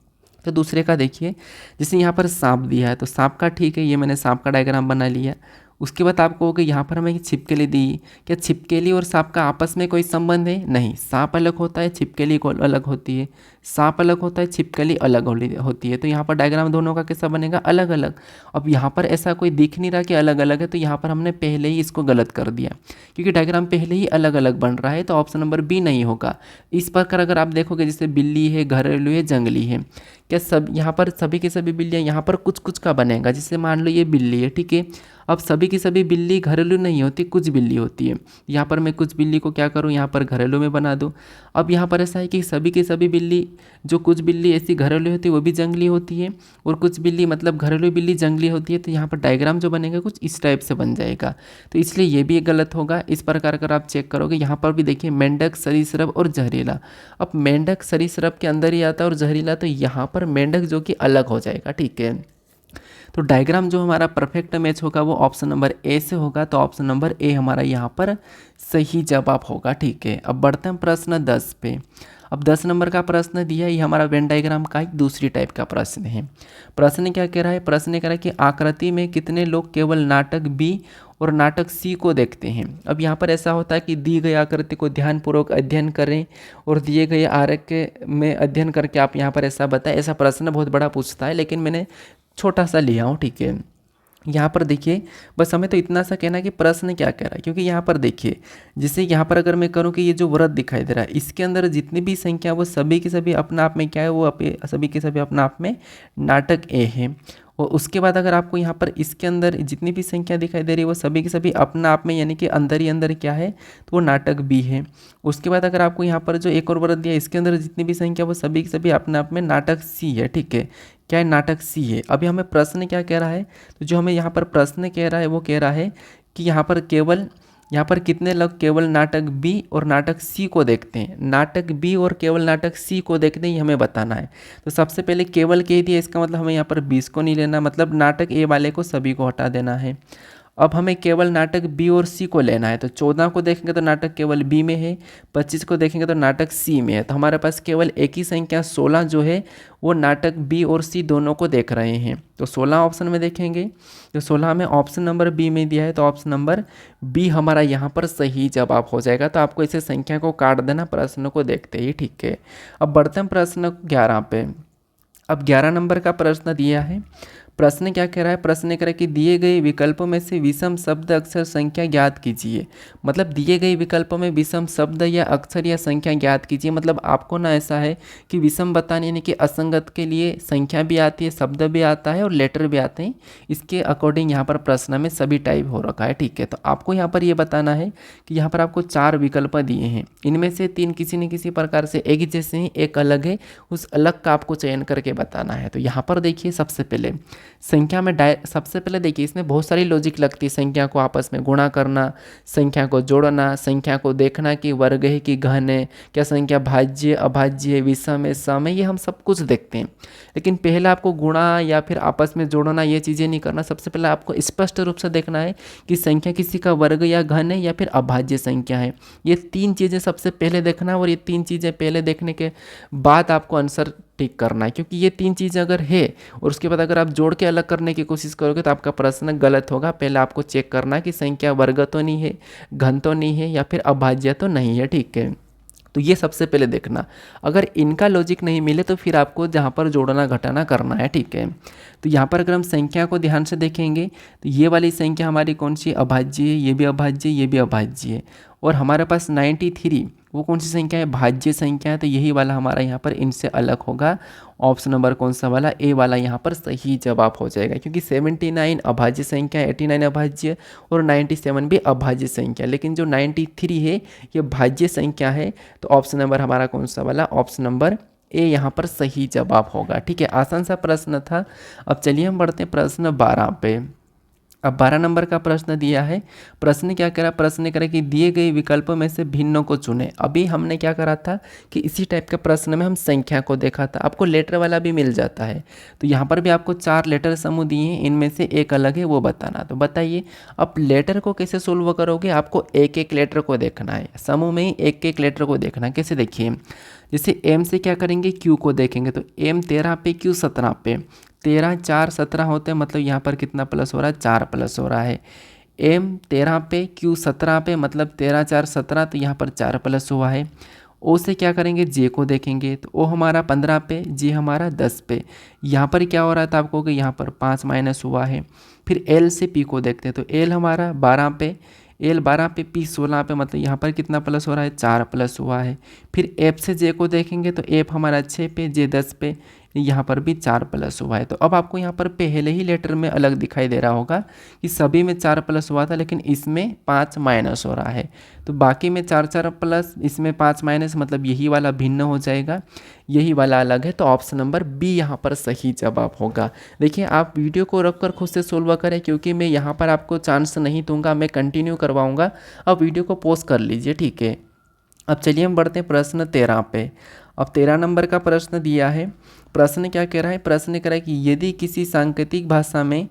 तो दूसरे का देखिए, जैसे यहाँ पर सांप दिया है, तो सांप का ठीक है, ये मैंने सांप का डायग्राम बना लिया। उसके बाद आप कहोगे यहाँ पर हमें छिपकली दी, क्या छिपकली और सांप का आपस में कोई संबंध है, नहीं। सांप अलग होता है, छिपकली को अलग होती है, सांप अलग होता है, छिपकली अलग होती है। तो यहाँ पर डायग्राम दोनों का कैसा बनेगा, अलग अलग। अब यहाँ पर ऐसा कोई दिख नहीं रहा कि अलग अलग है, तो यहाँ पर हमने पहले ही इसको गलत कर दिया, क्योंकि डायग्राम पहले ही अलग अलग बन रहा है। तो ऑप्शन नंबर बी नहीं होगा। इस प्रकार अगर आप देखोगे, जैसे बिल्ली है, घरेलू है, जंगली है, क्या सब यहाँ पर सभी की सभी बिल्लियाँ, यहाँ पर कुछ कुछ का बनेगा। जैसे मान लो ये बिल्ली है, ठीक है। अब सभी की सभी बिल्ली घरेलू नहीं होती, कुछ बिल्ली होती है। यहाँ पर मैं कुछ बिल्ली को क्या करूँ, यहाँ पर घरेलू में बना दूँ। अब यहाँ पर ऐसा है कि सभी की सभी बिल्ली, जो कुछ बिल्ली ऐसी घरेलू होती है वो भी जंगली होती है, और कुछ बिल्ली मतलब घरेलू बिल्ली जंगली होती है। तो यहाँ पर डायग्राम जो बनेगा कुछ इस टाइप से बन जाएगा। तो इसलिए ये भी गलत होगा। इस प्रकार अगर आप चेक करोगे, यहाँ पर भी देखिए मेंढक, सरीसृप और जहरीला। अब मेंढक सरीसृप के अंदर ही आता है और जहरीला, तो यहाँ पर मेंढक जो कि अलग हो जाएगा, ठीक है। तो डायग्राम जो हमारा परफेक्ट मैच होगा वो ऑप्शन नंबर ए से होगा। तो ऑप्शन नंबर ए हमारा यहाँ पर सही जवाब होगा, ठीक है। अब बढ़ते हैं प्रश्न 10 पे। अब 10 नंबर का प्रश्न दिया है, ये हमारा वेन डायग्राम का एक दूसरी टाइप का प्रश्न है। प्रश्न क्या कह रहा है, प्रश्न कह रहा है कि आकृति में कितने लोग केवल नाटक बी और नाटक सी को देखते हैं। अब यहाँ पर ऐसा होता है कि दी गई आकृति को ध्यानपूर्वक अध्ययन करें और दिए गए आरेख में अध्ययन करके आप यहाँ पर ऐसा बताएं। ऐसा प्रश्न बहुत बड़ा पूछता है, लेकिन मैंने छोटा सा लिया हूँ, ठीक है। यहाँ पर देखिए, बस हमें तो इतना सा कहना है कि प्रश्न क्या कह रहा है, क्योंकि यहाँ पर देखिए, जैसे यहाँ पर अगर मैं करूँ कि ये जो वृत्त दिखाई दे रहा है, इसके अंदर जितनी भी संख्या वो सभी के सभी अपना आप में क्या है, वो सभी के सभी अपना आप में नाटक ए है। और उसके बाद अगर आपको यहाँ पर इसके अंदर जितनी भी संख्या दिखाई दे रही है वो सभी की सभी अपना आप में यानी कि अंदर ही अंदर क्या है, तो वो नाटक बी है। उसके बाद अगर आपको यहाँ पर जो एक और वर्ग दिया इसके अंदर जितनी भी संख्या वो सभी की सभी अपने आप में नाटक सी है, ठीक है। क्या है, नाटक सी है। अभी हमें प्रश्न क्या कह रहा है, तो जो हमें यहाँ पर प्रश्न कह रहा है वो कह रहा है कि यहाँ पर कितने लोग केवल नाटक बी और नाटक सी को देखते हैं। नाटक बी और केवल नाटक सी को देखते हैं, ये हमें बताना है। तो सबसे पहले केवल कह दिया, इसका मतलब हमें यहाँ पर 20 को नहीं लेना, मतलब नाटक ए वाले को सभी को हटा देना है। अब हमें केवल नाटक बी और सी को लेना है। तो 14 को देखेंगे तो नाटक केवल बी में है, 25 को देखेंगे तो नाटक सी में है। तो हमारे पास केवल एक ही संख्या 16 जो है वो नाटक बी और सी दोनों को देख रहे हैं। तो 16 ऑप्शन में देखेंगे, तो 16 में ऑप्शन नंबर बी में दिया है, तो ऑप्शन नंबर बी हमारा यहाँ पर सही जवाब हो जाएगा। तो आपको इसे संख्या को काट देना प्रश्न को देखते ही, ठीक है। अब बढ़ते हैं प्रश्न 11 पे। अब 11 नंबर का प्रश्न दिया है। प्रश्न क्या कह रहा है, प्रश्न कह रहा है कि दिए गए विकल्पों में से विषम शब्द अक्षर संख्या ज्ञात कीजिए। मतलब दिए गए विकल्पों में विषम शब्द या अक्षर या संख्या ज्ञात कीजिए। मतलब आपको ना ऐसा है कि विषम बताने यानी कि असंगत के लिए संख्या भी आती है, शब्द भी आता है और लेटर भी आते हैं। इसके अकॉर्डिंग यहाँ पर प्रश्न में सभी टाइप हो रखा है, ठीक है। तो आपको यहाँ पर ये बताना है कि यहाँ पर आपको 4 विकल्प दिए हैं, इनमें से 3 किसी न किसी प्रकार से एक ही जैसे हैं, एक अलग है, उस अलग का आपको चयन करके बताना है। तो यहाँ पर देखिए सबसे पहले संख्या में सबसे पहले देखिए इसमें बहुत सारी लॉजिक लगती है। संख्या को आपस में गुणा करना, संख्या को जोड़ना, संख्या को देखना कि वर्ग है कि घन है, क्या संख्या भाज्य अभाज्य है, विषम है, सम है, ये हम सब कुछ देखते हैं। लेकिन पहले आपको गुणा या फिर आपस में जोड़ना ये चीज़ें नहीं करना। सबसे पहले आपको स्पष्ट रूप से देखना है कि संख्या किसी का वर्ग या घन है या फिर अभाज्य संख्या है। ये 3 चीज़ें सबसे पहले देखना है और ये 3 चीज़ें पहले देखने के बाद आपको आंसर टिक करना है, क्योंकि ये 3 चीज़ें अगर है और उसके बाद अगर आप जोड़ के अलग करने की कोशिश करोगे तो आपका प्रश्न गलत होगा। पहले आपको चेक करना है कि संख्या वर्ग तो नहीं है, घन तो नहीं है या फिर अभाज्य तो नहीं है, ठीक है। तो ये सबसे पहले देखना। अगर इनका लॉजिक नहीं मिले तो फिर आपको जहाँ पर जोड़ना घटाना करना है, ठीक है। तो यहाँ पर अगर हम संख्या को ध्यान से देखेंगे तो ये वाली संख्या हमारी कौन सी अभाज्य है, ये भी अभाज्य, ये भी अभाज्य है। और हमारे पास 93 वो कौन सी संख्या है, भाज्य संख्या है। तो यही वाला हमारा यहाँ पर इनसे अलग होगा। ऑप्शन नंबर कौन सा वाला, ए वाला यहाँ पर सही जवाब हो जाएगा, क्योंकि 79 अभाज्य संख्या, 89 अभाज्य और 97 भी अभाज्य संख्या, लेकिन जो 93 है ये भाज्य संख्या है। तो ऑप्शन नंबर हमारा कौन सा वाला, ऑप्शन नंबर ए यहाँ पर सही जवाब होगा, ठीक है। आसान सा प्रश्न था। अब चलिए हम बढ़ते हैं प्रश्न 12 पे। अब 12 नंबर का प्रश्न दिया है। प्रश्न क्या करा, प्रश्न करा कि दिए गए विकल्पों में से भिन्नों को चुने। अभी हमने क्या करा था कि इसी टाइप के प्रश्न में हम संख्या को देखा था। आपको लेटर वाला भी मिल जाता है। तो यहाँ पर भी आपको 4 लेटर समूह दिए हैं, इनमें से एक अलग है, वो बताना। तो बताइए अब लेटर को कैसे सोल्व करोगे, आपको एक एक लेटर को देखना है, समूह में ही एक एक लेटर को देखना है। कैसे देखिए, जैसे एम से क्या करेंगे, क्यू को देखेंगे। तो एम 13 पे, क्यू 17 पे, 13 4 17 होते हैं, मतलब यहाँ पर कितना प्लस हो रहा है, 4 प्लस हो रहा है। एम 13 पे, क्यू 17 पे, मतलब 13 4 17, तो यहाँ पर 4 प्लस हुआ है। ओ से क्या करेंगे, जे को देखेंगे। तो ओ हमारा 15 पे, जे हमारा 10 पे। यहाँ पर क्या हो रहा था आपको कि यहाँ पर 5 माइनस हुआ है। फिर एल से पी को देखते हैं। तो एल हमारा 12 पे, एल 12 पे, पी 16 पे, मतलब यहाँ पर कितना प्लस हो रहा है, 4 प्लस हुआ है। फिर एफ से जे को देखेंगे। तो एफ हमारा 6 पे, जे 10 पे, यहाँ पर भी 4 प्लस हुआ है। तो अब आपको यहाँ पर पहले ही लेटर में अलग दिखाई दे रहा होगा कि सभी में 4 प्लस हुआ था, लेकिन इसमें 5 माइनस हो रहा है। तो बाकी में 4 4 प्लस, इसमें 5 माइनस, मतलब यही वाला भिन्न हो जाएगा, यही वाला अलग है। तो ऑप्शन नंबर बी यहाँ पर सही जवाब होगा। देखिए आप वीडियो को रख कर खुद से सोल्व करें, क्योंकि मैं यहाँ पर आपको चांस नहीं दूंगा, मैं कंटिन्यू करवाऊँगा। अब वीडियो को पॉज कर लीजिए, ठीक है। अब चलिए हम बढ़ते हैं प्रश्न 13 पे। अब 13 नंबर का प्रश्न दिया है। प्रश्न क्या कह रहा है, प्रश्न कह रहा है कि यदि किसी सांकेतिक भाषा में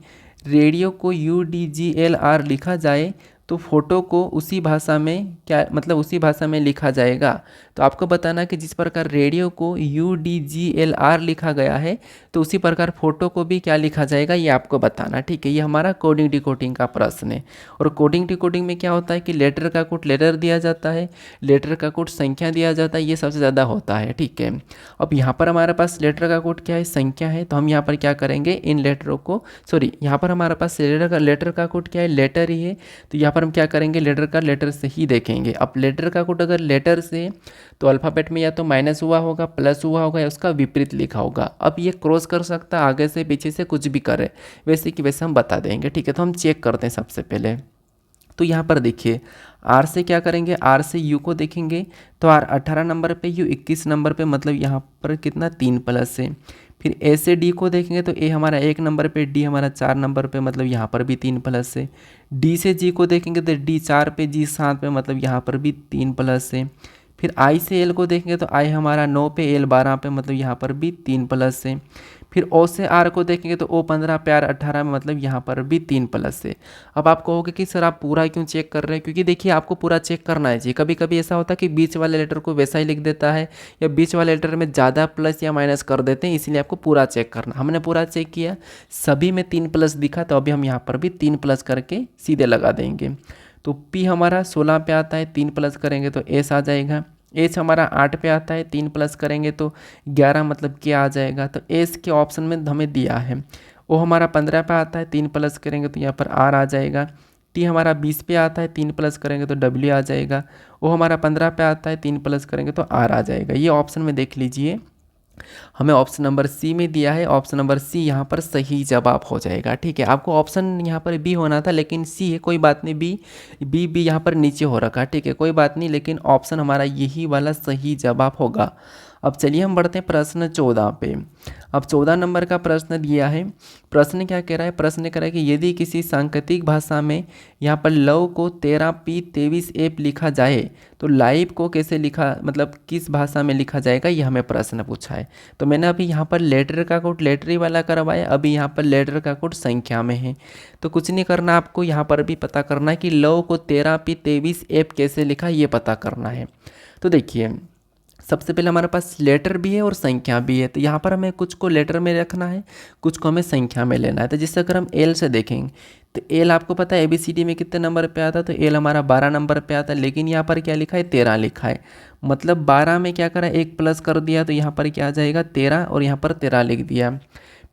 रेडियो को UDGLR लिखा जाए तो फोटो को उसी भाषा में क्या, मतलब उसी भाषा में लिखा जाएगा। तो आपको बताना कि जिस प्रकार रेडियो को UDGLR लिखा गया है तो उसी प्रकार फोटो को भी क्या लिखा जाएगा, ये आपको बताना, ठीक है। ये हमारा कोडिंग डिकोडिंग का प्रश्न है। और कोडिंग डिकोडिंग में क्या होता है कि लेटर का कोड लेटर दिया जाता है, लेटर का कोड संख्या दिया जाता है, ये सबसे ज़्यादा होता है, ठीक है। अब यहाँ पर हमारे पास लेटर का कोड क्या है, संख्या है। तो हम यहाँ पर क्या करेंगे, इन लेटरों को, सॉरी यहाँ पर हमारे पास लेटर का कोड क्या है, लेटर ही है। तो यहाँ पर हम क्या करेंगे, लेटर से ही देखेंगे। अब लेटर का कोड अगर लेटर से तो अल्फ़ाबेट में या तो माइनस हुआ होगा, प्लस हुआ होगा, या उसका विपरीत लिखा होगा। अब ये क्रॉस कर सकता है, आगे से पीछे से कुछ भी करे, वैसे कि वैसे हम बता देंगे, ठीक है। तो हम चेक करते हैं सबसे पहले। तो यहाँ पर देखिए आर से क्या करेंगे, आर से यू को देखेंगे तो आर 18 नंबर पे, यू 21 नंबर पे, मतलब यहाँ पर कितना 3 प्लस है। फिर ए से डी को देखेंगे तो ए हमारा 1 नंबर पे, डी हमारा 4 नंबर पे, मतलब यहाँ पर भी 3 प्लस है। डी से जी को देखेंगे तो डी 4 पे, जी 7 पे, मतलब यहाँ पर भी 3 प्लस है। फिर आई से एल को देखेंगे तो आई हमारा 9 पे, एल 12 पे, मतलब यहाँ पर भी 3 प्लस है। फिर ओ से आर को देखेंगे तो ओ 15 पे, आर 18 में, मतलब यहाँ पर भी 3 प्लस है। अब आप कहोगे कि सर आप पूरा क्यों चेक कर रहे हैं, क्योंकि देखिए आपको पूरा चेक करना है जी। कभी कभी ऐसा होता है कि बीच वाले लेटर को वैसा ही लिख देता है, या बीच वाले लेटर में ज़्यादा प्लस या माइनस कर देते हैं, इसलिए आपको पूरा चेक करना। हमने पूरा चेक किया, सभी में 3 प्लस दिखा, तो अभी हम यहाँ पर भी 3 प्लस करके सीधे लगा देंगे। तो पी हमारा 16 पे आता है, 3 प्लस करेंगे तो एस आ जाएगा। एच हमारा 8 पे आता है, 3 प्लस करेंगे तो 11, मतलब क्या आ जाएगा। तो एस के ऑप्शन में हमें दिया है। ओ हमारा 15 पे आता है, 3 प्लस करेंगे तो यहाँ पर आर आ जाएगा। टी हमारा 20 पे आता है, 3 प्लस करेंगे तो डब्ल्यू आ जाएगा। ओ हमारा 15 पे आता है, 3 प्लस करेंगे तो आर आ जाएगा। ये ऑप्शन में देख लीजिए, हमें ऑप्शन नंबर सी में दिया है। ऑप्शन नंबर सी यहाँ पर सही जवाब हो जाएगा, ठीक है। आपको ऑप्शन यहाँ पर बी होना था, लेकिन सी है, कोई बात नहीं। बी यहाँ पर नीचे हो रखा, ठीक है, कोई बात नहीं, लेकिन ऑप्शन हमारा यही वाला सही जवाब होगा। अब चलिए हम बढ़ते हैं प्रश्न 14 पे। अब 14 नंबर का प्रश्न दिया है। प्रश्न क्या कह रहा है, प्रश्न कह रहा है कि यदि किसी सांकेतिक भाषा में यहाँ पर लव को 13p 23 एप लिखा जाए तो लाइव को कैसे लिखा, मतलब किस भाषा में लिखा जाएगा, ये हमें प्रश्न पूछा है। तो मैंने अभी यहाँ पर लेटर का कोड लेटर ही वाला करवाया, अभी यहाँ पर लेटर का कोड संख्या में है। तो कुछ नहीं करना, आपको यहाँ पर भी पता करना है कि लव को 13p 23 एप कैसे लिखा, ये पता करना है। तो देखिए सबसे पहले हमारे पास लेटर भी है और संख्या भी है। तो यहाँ पर हमें कुछ को लेटर में रखना है, कुछ को हमें संख्या में लेना है। तो जिससे अगर हम एल से देखेंगे तो एल आपको पता है ABCD में कितने नंबर पे आता है, तो एल हमारा 12 नंबर पे आता है, लेकिन यहाँ पर क्या लिखा है 13 लिखा है। मतलब 12 में क्या करा, 1 प्लस कर दिया, तो यहाँ पर क्या आ जाएगा 13, और यहाँ पर 13 लिख दिया।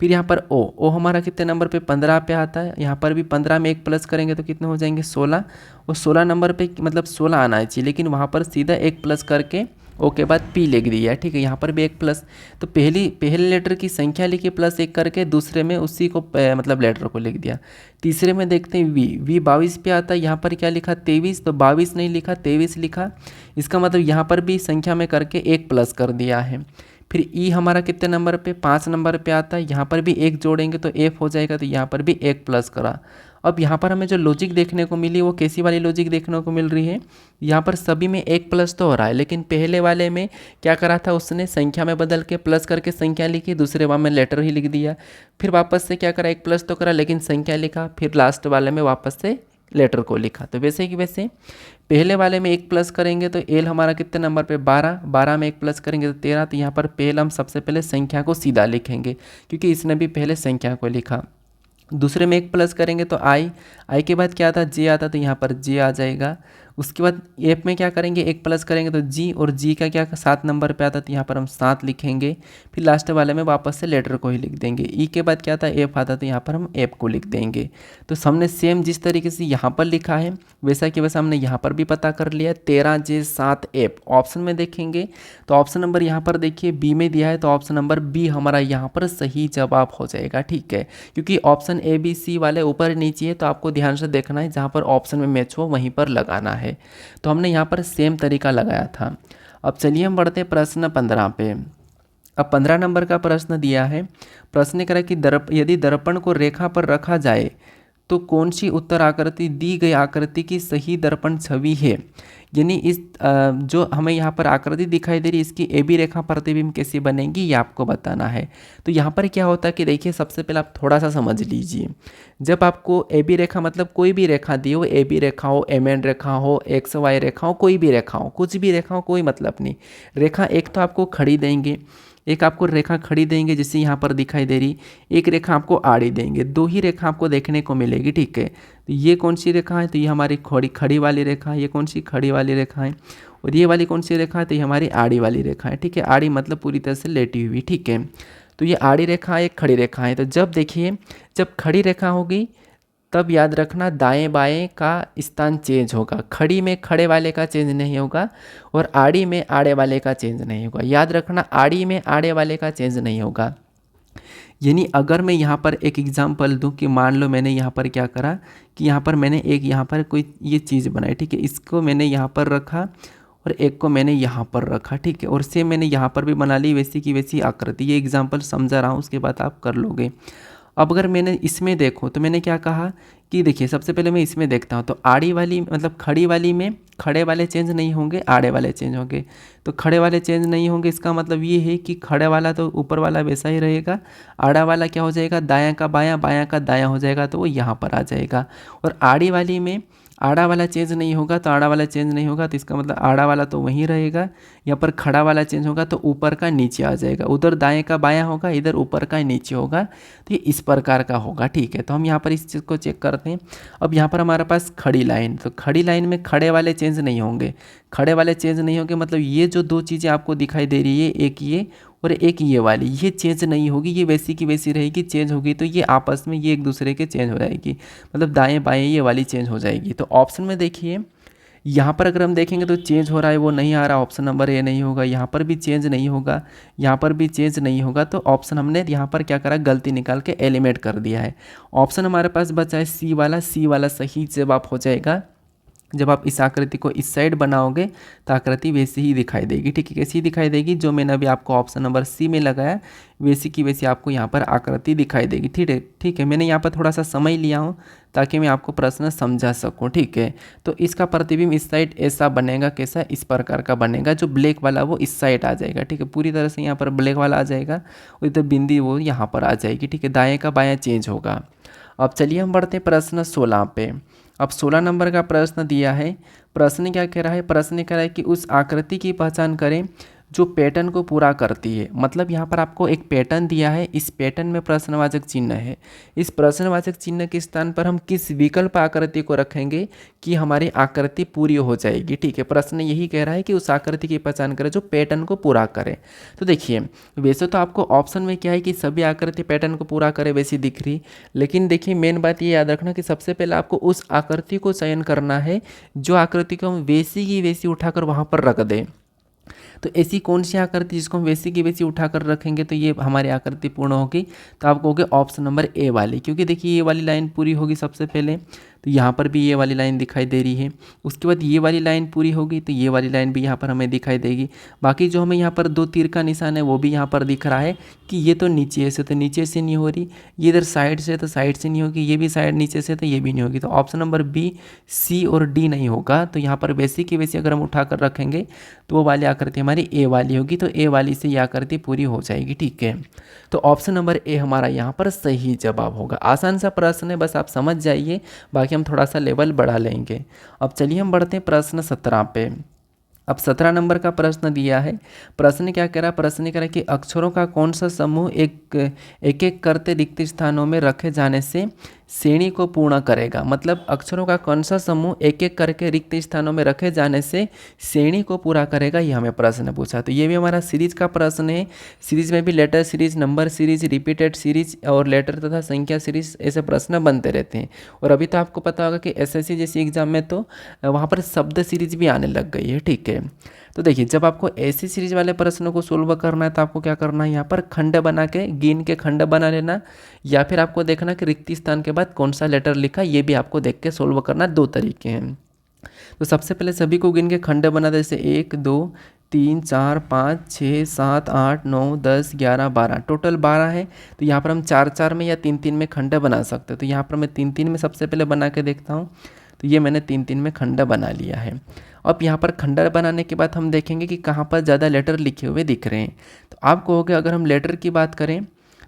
फिर यहाँ पर ओ हमारा कितने नंबर पे 15 पे आता है, यहाँ पर भी 15 में 1 प्लस करेंगे तो कितने हो जाएंगे 16, और 16 नंबर पे मतलब 16 आना चाहिए, लेकिन वहाँ पर सीधा 1 प्लस करके ओ के बाद पी लिख दिया, ठीक है। यहाँ पर भी 1 प्लस, तो पहले लेटर की संख्या लिखी प्लस 1 करके, दूसरे में उसी को मतलब लेटर को लिख दिया। तीसरे में देखते हैं वी 22 पे आता है, यहाँ पर क्या लिखा 23, तो 22 नहीं लिखा 23 लिखा, इसका मतलब यहाँ पर भी संख्या में करके 1 प्लस कर दिया है। फिर ई हमारा कितने नंबर पे 5 नंबर पे आता है, यहाँ पर भी 1 जोड़ेंगे तो एफ हो जाएगा, तो यहाँ पर भी 1 प्लस करा। अब यहाँ पर हमें जो लॉजिक देखने को मिली वो कैसी वाली लॉजिक देखने को मिल रही है, यहाँ पर सभी में 1 प्लस तो हो रहा है, लेकिन पहले वाले में क्या करा था उसने संख्या में बदल के प्लस करके संख्या लिखी, दूसरे वाले में लेटर ही लिख दिया। फिर वापस से क्या करा 1 प्लस तो करा लेकिन संख्या लिखा, फिर लास्ट वाले में वापस से लेटर को लिखा। तो वैसे कि वैसे पहले वाले में 1 प्लस करेंगे तो एल हमारा कितने नंबर पे 12 में 1 प्लस करेंगे तो 13, तो यहाँ पर पहले हम सबसे पहले संख्या को सीधा लिखेंगे क्योंकि इसने भी पहले संख्या को लिखा। दूसरे में 1 प्लस करेंगे तो आई के बाद क्या आता जे आता, तो यहाँ पर जे आ जाएगा। उसके बाद एफ में क्या करेंगे 1 प्लस करेंगे तो जी, और जी का क्या 7 नंबर पे आता, तो यहाँ पर हम 7 लिखेंगे। फिर लास्ट वाले में वापस से लेटर को ही लिख देंगे। ई के बाद क्या आता एफ आता, तो यहाँ पर हम एफ को लिख देंगे। तो हमने सेम जिस तरीके से यहाँ पर लिखा है वैसा कि वैसा हमने यहाँ पर भी पता कर लिया। 13J7 एफ ऑप्शन में देखेंगे तो ऑप्शन नंबर यहाँ पर देखिए बी में दिया है, तो ऑप्शन नंबर बी हमारा यहाँ पर सही जवाब हो जाएगा, ठीक है। क्योंकि ऑप्शन ए बी सी वाले ऊपर नीचे है, तो आपको ध्यान से देखना है, जहाँ पर ऑप्शन में मैच हो वहीं पर लगाना है। तो हमने यहाँ पर सेम तरीका लगाया था। अब चलिए हम बढ़ते हैं प्रश्न 15 पे। अब 15 नंबर का प्रश्न दिया है। प्रश्न करा कि यदि दर्पण को रेखा पर रखा जाए तो कौन सी उत्तर आकृति दी गई आकृति की सही दर्पण छवि है। यानी इस जो हमें यहाँ पर आकृति दिखाई दे रही है इसकी ए बी रेखा प्रतिबिंब कैसी बनेगी ये आपको बताना है। तो यहाँ पर क्या होता है कि देखिए सबसे पहले आप थोड़ा सा समझ लीजिए, जब आपको ए बी रेखा मतलब कोई भी रेखा दी हो, ए बी रेखा हो, एम एन रेखा हो, एक्स वाई रेखा हो, कोई भी रेखा हो, कुछ भी रेखा हो, कोई मतलब नहीं। रेखा एक तो आपको खड़ी देंगे, एक आपको रेखा खड़ी देंगे जैसे यहाँ पर दिखाई दे रही, एक रेखा आपको आड़ी देंगे, दो ही रेखा आपको देखने को मिलेगी, ठीक है। तो ये कौन सी रेखा है, तो ये हमारी खड़ी वाली रेखा है। ये कौन सी खड़ी वाली रेखा है, और ये वाली कौन सी रेखा है, तो ये हमारी आड़ी वाली रेखा है, ठीक है। आड़ी मतलब पूरी तरह से लेटी हुई, ठीक है। तो ये आड़ी रेखा है, एक खड़ी रेखा है। तो जब देखिए जब खड़ी रेखा होगी तब याद रखना दाएं बाएं का स्थान चेंज होगा। खड़ी में खड़े वाले का चेंज नहीं होगा और आड़ी में आड़े वाले का चेंज नहीं होगा। याद रखना आड़ी में आड़े वाले का चेंज नहीं होगा। यानी अगर मैं यहाँ पर एक एग्जांपल दूं कि मान लो मैंने यहाँ पर क्या करा कि यहाँ पर मैंने एक यहाँ पर कोई ये चीज़ बनाई, ठीक है, इसको मैंने यहाँ पर रखा और एक को मैंने यहाँ पर रखा, ठीक है, और सेम मैंने यहाँ पर भी बना ली वैसी की वैसी आकृति। ये एग्जांपल समझा रहा हूँ, उसके बाद आप कर लोगे। अब अगर मैंने इसमें देखो तो मैंने क्या कहा कि देखिए सबसे पहले मैं इसमें देखता हूँ तो आड़ी वाली मतलब खड़ी वाली में खड़े वाले चेंज नहीं होंगे, आड़े वाले चेंज होंगे। तो खड़े वाले चेंज नहीं होंगे, इसका मतलब ये है कि खड़े वाला तो ऊपर वाला वैसा ही रहेगा, आड़ा वाला क्या हो जाएगा, दायां का बायां बायां का दायां हो जाएगा, तो वो यहाँ पर आ जाएगा। और आड़ी वाली में आड़ा वाला चेंज नहीं होगा तो आड़ा वाला चेंज नहीं होगा, तो इसका मतलब आड़ा वाला तो वहीं रहेगा। यहाँ पर खड़ा वाला चेंज होगा तो ऊपर का नीचे आ जाएगा, उधर दाएं का बायां होगा, इधर ऊपर का नीचे होगा। तो ये इस प्रकार का होगा, ठीक है। तो हम यहाँ पर इस चीज़ को चेक करते हैं। अब यहाँ पर हमारे पास खड़ी लाइन, तो खड़ी लाइन में खड़े वाले चेंज नहीं होंगे, खड़े वाले चेंज नहीं होंगे मतलब ये जो दो चीज़ें आपको दिखाई दे रही है, एक ये और एक ये वाली, ये चेंज नहीं होगी, ये वैसी की वैसी रहेगी। चेंज होगी तो ये आपस में ये एक दूसरे के चेंज हो जाएगी, मतलब दाएं बाएं ये वाली चेंज हो जाएगी। तो ऑप्शन में देखिए यहाँ पर अगर हम देखेंगे तो चेंज हो रहा है वो नहीं आ रहा, ऑप्शन नंबर ए नहीं होगा। यहाँ पर भी चेंज नहीं होगा, यहाँ पर भी चेंज नहीं होगा। तो ऑप्शन हमने यहाँ पर क्या करा, गलती निकाल के एलिमिनेट कर दिया है। ऑप्शन हमारे पास बचा है सी वाला, सी वाला सही जवाब हो जाएगा। जब आप इस आकृति को इस साइड बनाओगे तो आकृति वैसी ही दिखाई देगी, ठीक है, कैसी दिखाई देगी, जो मैंने अभी आपको ऑप्शन नंबर सी में लगाया वैसी की वैसी आपको यहाँ पर आकृति दिखाई देगी, ठीक है। मैंने यहाँ पर थोड़ा सा समय लिया हूँ ताकि मैं आपको प्रश्न समझा सकूँ, ठीक है। तो इसका प्रतिबिंब इस साइड ऐसा बनेगा, कैसा, इस प्रकार का बनेगा। जो ब्लैक वाला वो इस साइड आ जाएगा, ठीक है, पूरी तरह से यहाँ पर ब्लैक वाला आ जाएगा और इधर बिंदी वो यहाँ पर आ जाएगी, ठीक है, दाएँ का बायाँ चेंज होगा। अब चलिए हम बढ़ते हैं प्रश्न 16 पे। अब 16 नंबर का प्रश्न दिया है। प्रश्न क्या कह रहा है, प्रश्न कह रहा है कि उस आकृति की पहचान करें जो पैटर्न को पूरा करती है। मतलब यहाँ पर आपको एक पैटर्न दिया है, इस पैटर्न में प्रश्नवाचक चिन्ह है। इस प्रश्नवाचक चिन्ह के स्थान पर हम किस विकल्प आकृति को रखेंगे कि हमारी आकृति पूरी हो जाएगी, ठीक है। प्रश्न यही कह रहा है कि उस आकृति की पहचान करें जो पैटर्न को पूरा करे। तो देखिए वैसे तो आपको ऑप्शन में क्या है कि सभी आकृति पैटर्न को पूरा करे वैसी दिख रही, लेकिन देखिए मेन बात ये याद रखना कि सबसे पहले आपको उस आकृति को चयन करना है जो आकृति को हम वैसी की वैसी उठाकर वहाँ पर रख दें। तो ऐसी कौन सी आकृति जिसको हम वैसी की वैसी उठाकर रखेंगे तो ये हमारी आकृति पूर्ण होगी। तो आप कहोगे ऑप्शन नंबर ए वाली, क्योंकि देखिए ये वाली लाइन पूरी होगी सबसे पहले, तो यहाँ पर भी ये वाली लाइन दिखाई दे रही है। उसके बाद ये वाली लाइन पूरी होगी तो ये वाली लाइन भी यहाँ पर हमें दिखाई देगी। बाकी जो हमें यहाँ पर दो तीर का निशान है वो भी यहाँ पर दिख रहा है कि ये तो नीचे से तो नीचे से नहीं हो रही, ये इधर साइड से तो साइड से नहीं होगी, ये भी साइड नीचे से तो ये भी नहीं होगी। तो ऑप्शन नंबर बी, सी और डी नहीं होगा। तो यहाँ पर वैसी की वैसी अगर हम उठाकर रखेंगे तो वो वाली आकृति हमारी ए वाली होगी, तो ए वाली से ये आकृति पूरी हो जाएगी, ठीक है। तो ऑप्शन नंबर ए हमारा यहाँ पर सही जवाब होगा। आसान सा प्रश्न है, बस आप समझ जाइए, बाकी हम थोड़ा सा लेवल बढ़ा लेंगे। अब चलिए हम बढ़ते हैं प्रश्न 17 पे। अब 17 नंबर का प्रश्न दिया है। प्रश्न क्या कह रहा है, प्रश्न कह रहा है कि अक्षरों का कौन सा समूह एक एक करते रिक्त स्थानों में रखे जाने से श्रेणी को पूर्ण करेगा। मतलब अक्षरों का कौन सा समूह एक एक करके रिक्त स्थानों में रखे जाने से श्रेणी को पूरा करेगा, ये हमें प्रश्न पूछा। तो ये भी हमारा सीरीज का प्रश्न है। सीरीज में भी letter series, number series, repeated series और लेटर तथा संख्या सीरीज ऐसे प्रश्न बनते रहते हैं। और अभी तो आपको पता होगा कि एसएससी जैसी एग्जाम में तो वहाँ पर शब्द सीरीज भी आने लग गई है, ठीक है। तो देखिए जब आपको ऐसी सीरीज वाले प्रश्नों को सोल्व करना है तो आपको क्या करना है, यहाँ पर खंड बना के गिन के खंड बना लेना, या फिर आपको देखना कि रिक्त स्थान के बाद कौन सा लेटर लिखा, ये भी आपको देख के सोल्व करना। दो तरीके हैं। तो सबसे पहले सभी को गिन के खंड बना दे, जैसे 1 2 3 4 5 6 7 8 9 10 11 12, टोटल 12 है। तो यहाँ पर हम 4 4 में या 3 3 में खंड बना सकते हैं। तो यहाँ पर मैं 3 3 में सबसे पहले बना के देखता हूँ। तो ये मैंने 3 3 में खंड बना लिया है। अब यहाँ पर खंड बनाने के बाद हम देखेंगे कि कहाँ पर ज़्यादा लेटर लिखे हुए दिख रहे हैं। तो आप कहोगे अगर हम लेटर की बात करें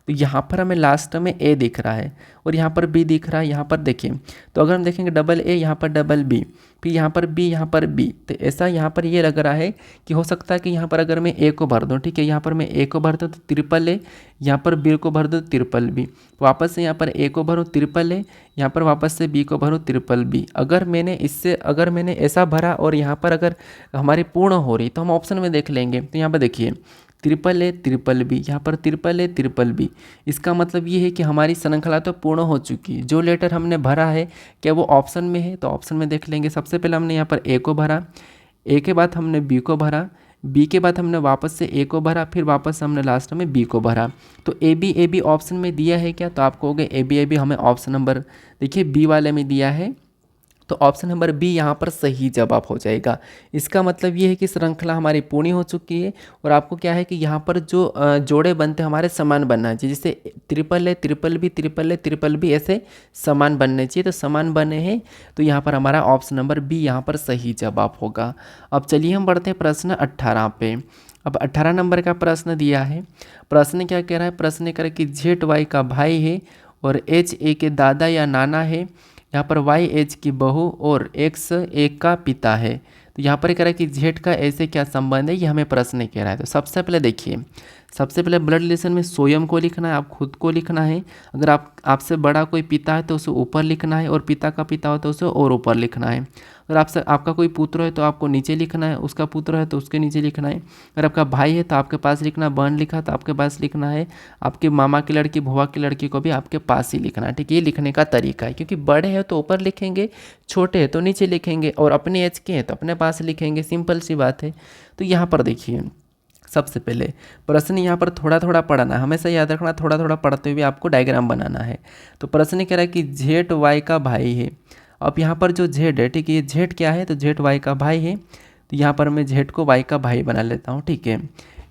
तो यहाँ पर हमें लास्ट में ए दिख रहा है और यहाँ पर बी दिख रहा है। यहाँ पर देखिए तो अगर हम देखेंगे डबल ए, यहाँ पर डबल बी, फिर यहाँ पर बी, यहाँ पर बी, तो ऐसा यहाँ पर ये लग रहा है कि हो सकता है कि यहाँ पर अगर मैं ए को भर दूँ, ठीक है, यहाँ पर मैं ए को भर दूँ तो ट्रिपल ए, यहाँ पर बी को भर दूँ ट्रिपल बी, वापस से यहाँ पर ए को भरूँ ट्रिपल ए, यहाँ पर वापस से बी को भरूँ ट्रिपल बी। अगर मैंने ऐसा भरा और यहाँ पर अगर हमारी पूर्ण हो रही तो हम ऑप्शन में देख लेंगे। तो यहाँ पर देखिए ट्रिपल ए ट्रिपल बी, यहाँ पर ट्रिपल ए ट्रिपल बी। इसका मतलब ये है कि हमारी श्रृंखला तो पूर्ण हो चुकी है। जो लेटर हमने भरा है क्या वो ऑप्शन में है, तो ऑप्शन में देख लेंगे। सबसे पहले हमने यहाँ पर ए को भरा, ए के बाद हमने बी को भरा, बी के बाद हमने वापस से ए को भरा, फिर वापस हमने लास्ट में बी को भरा। तो ए बी ऑप्शन में दिया है क्या, तो आप कहोगे ए बी हमें ऑप्शन नंबर देखिए बी वाले में दिया है, तो ऑप्शन नंबर बी यहाँ पर सही जवाब हो जाएगा। इसका मतलब ये है कि श्रृंखला हमारी पूर्ण हो चुकी है और आपको क्या है कि यहाँ पर जो जोड़े बनते हैं हमारे समान बनना चाहिए। जैसे triple A triple B triple A triple B ऐसे समान बनने चाहिए, तो समान बने हैं, तो यहाँ पर हमारा ऑप्शन नंबर बी यहाँ पर सही जवाब होगा। अब चलिए हम बढ़ते हैं प्रश्न 18 पे। अब 18 नंबर का प्रश्न दिया है। प्रश्न क्या कह रहा है, प्रश्न कह रहा है कि जेड वाई का भाई है और एच ए के दादा या नाना है। यहाँ पर वाई एच की बहू और एक्स ए का पिता है। तो यहाँ पर कह रहा है कि जेड का ऐसे क्या संबंध है, ये हमें प्रश्न कह रहा है। तो सबसे पहले देखिए, सबसे पहले ब्लड रिलेशन में स्वयं को लिखना है, आप खुद को लिखना है। अगर आपसे बड़ा कोई पिता है तो उसे ऊपर लिखना है, और पिता का पिता हो तो उसे और ऊपर लिखना है। अगर आपका कोई पुत्र है तो आपको नीचे लिखना है, उसका पुत्र है तो उसके नीचे लिखना है। अगर आपका भाई है तो आपके पास लिखना, बहन लिखा तो आपके पास लिखना है, आपके मामा की लड़की भुआ की लड़की को भी आपके पास ही लिखना है। ठीक है, ये लिखने का तरीका है, क्योंकि बड़े हैं तो ऊपर लिखेंगे, छोटे हैं तो नीचे लिखेंगे, और अपने एज के हैं तो अपने पास लिखेंगे। सिंपल सी बात है। तो यहाँ पर देखिए, सबसे पहले प्रश्न यहाँ पर थोड़ा थोड़ा पढ़ना है, हमेशा याद रखना, थोड़ा थोड़ा पढ़ते हुए आपको डायग्राम बनाना है। तो प्रश्न कह रहा है कि जेड वाई का भाई है। अब यहाँ पर जो जेड है, ठीक है, ये जेड क्या है, तो जेड वाई का भाई है। तो यहाँ पर मैं जेड को वाई का भाई बना लेता हूँ। ठीक है,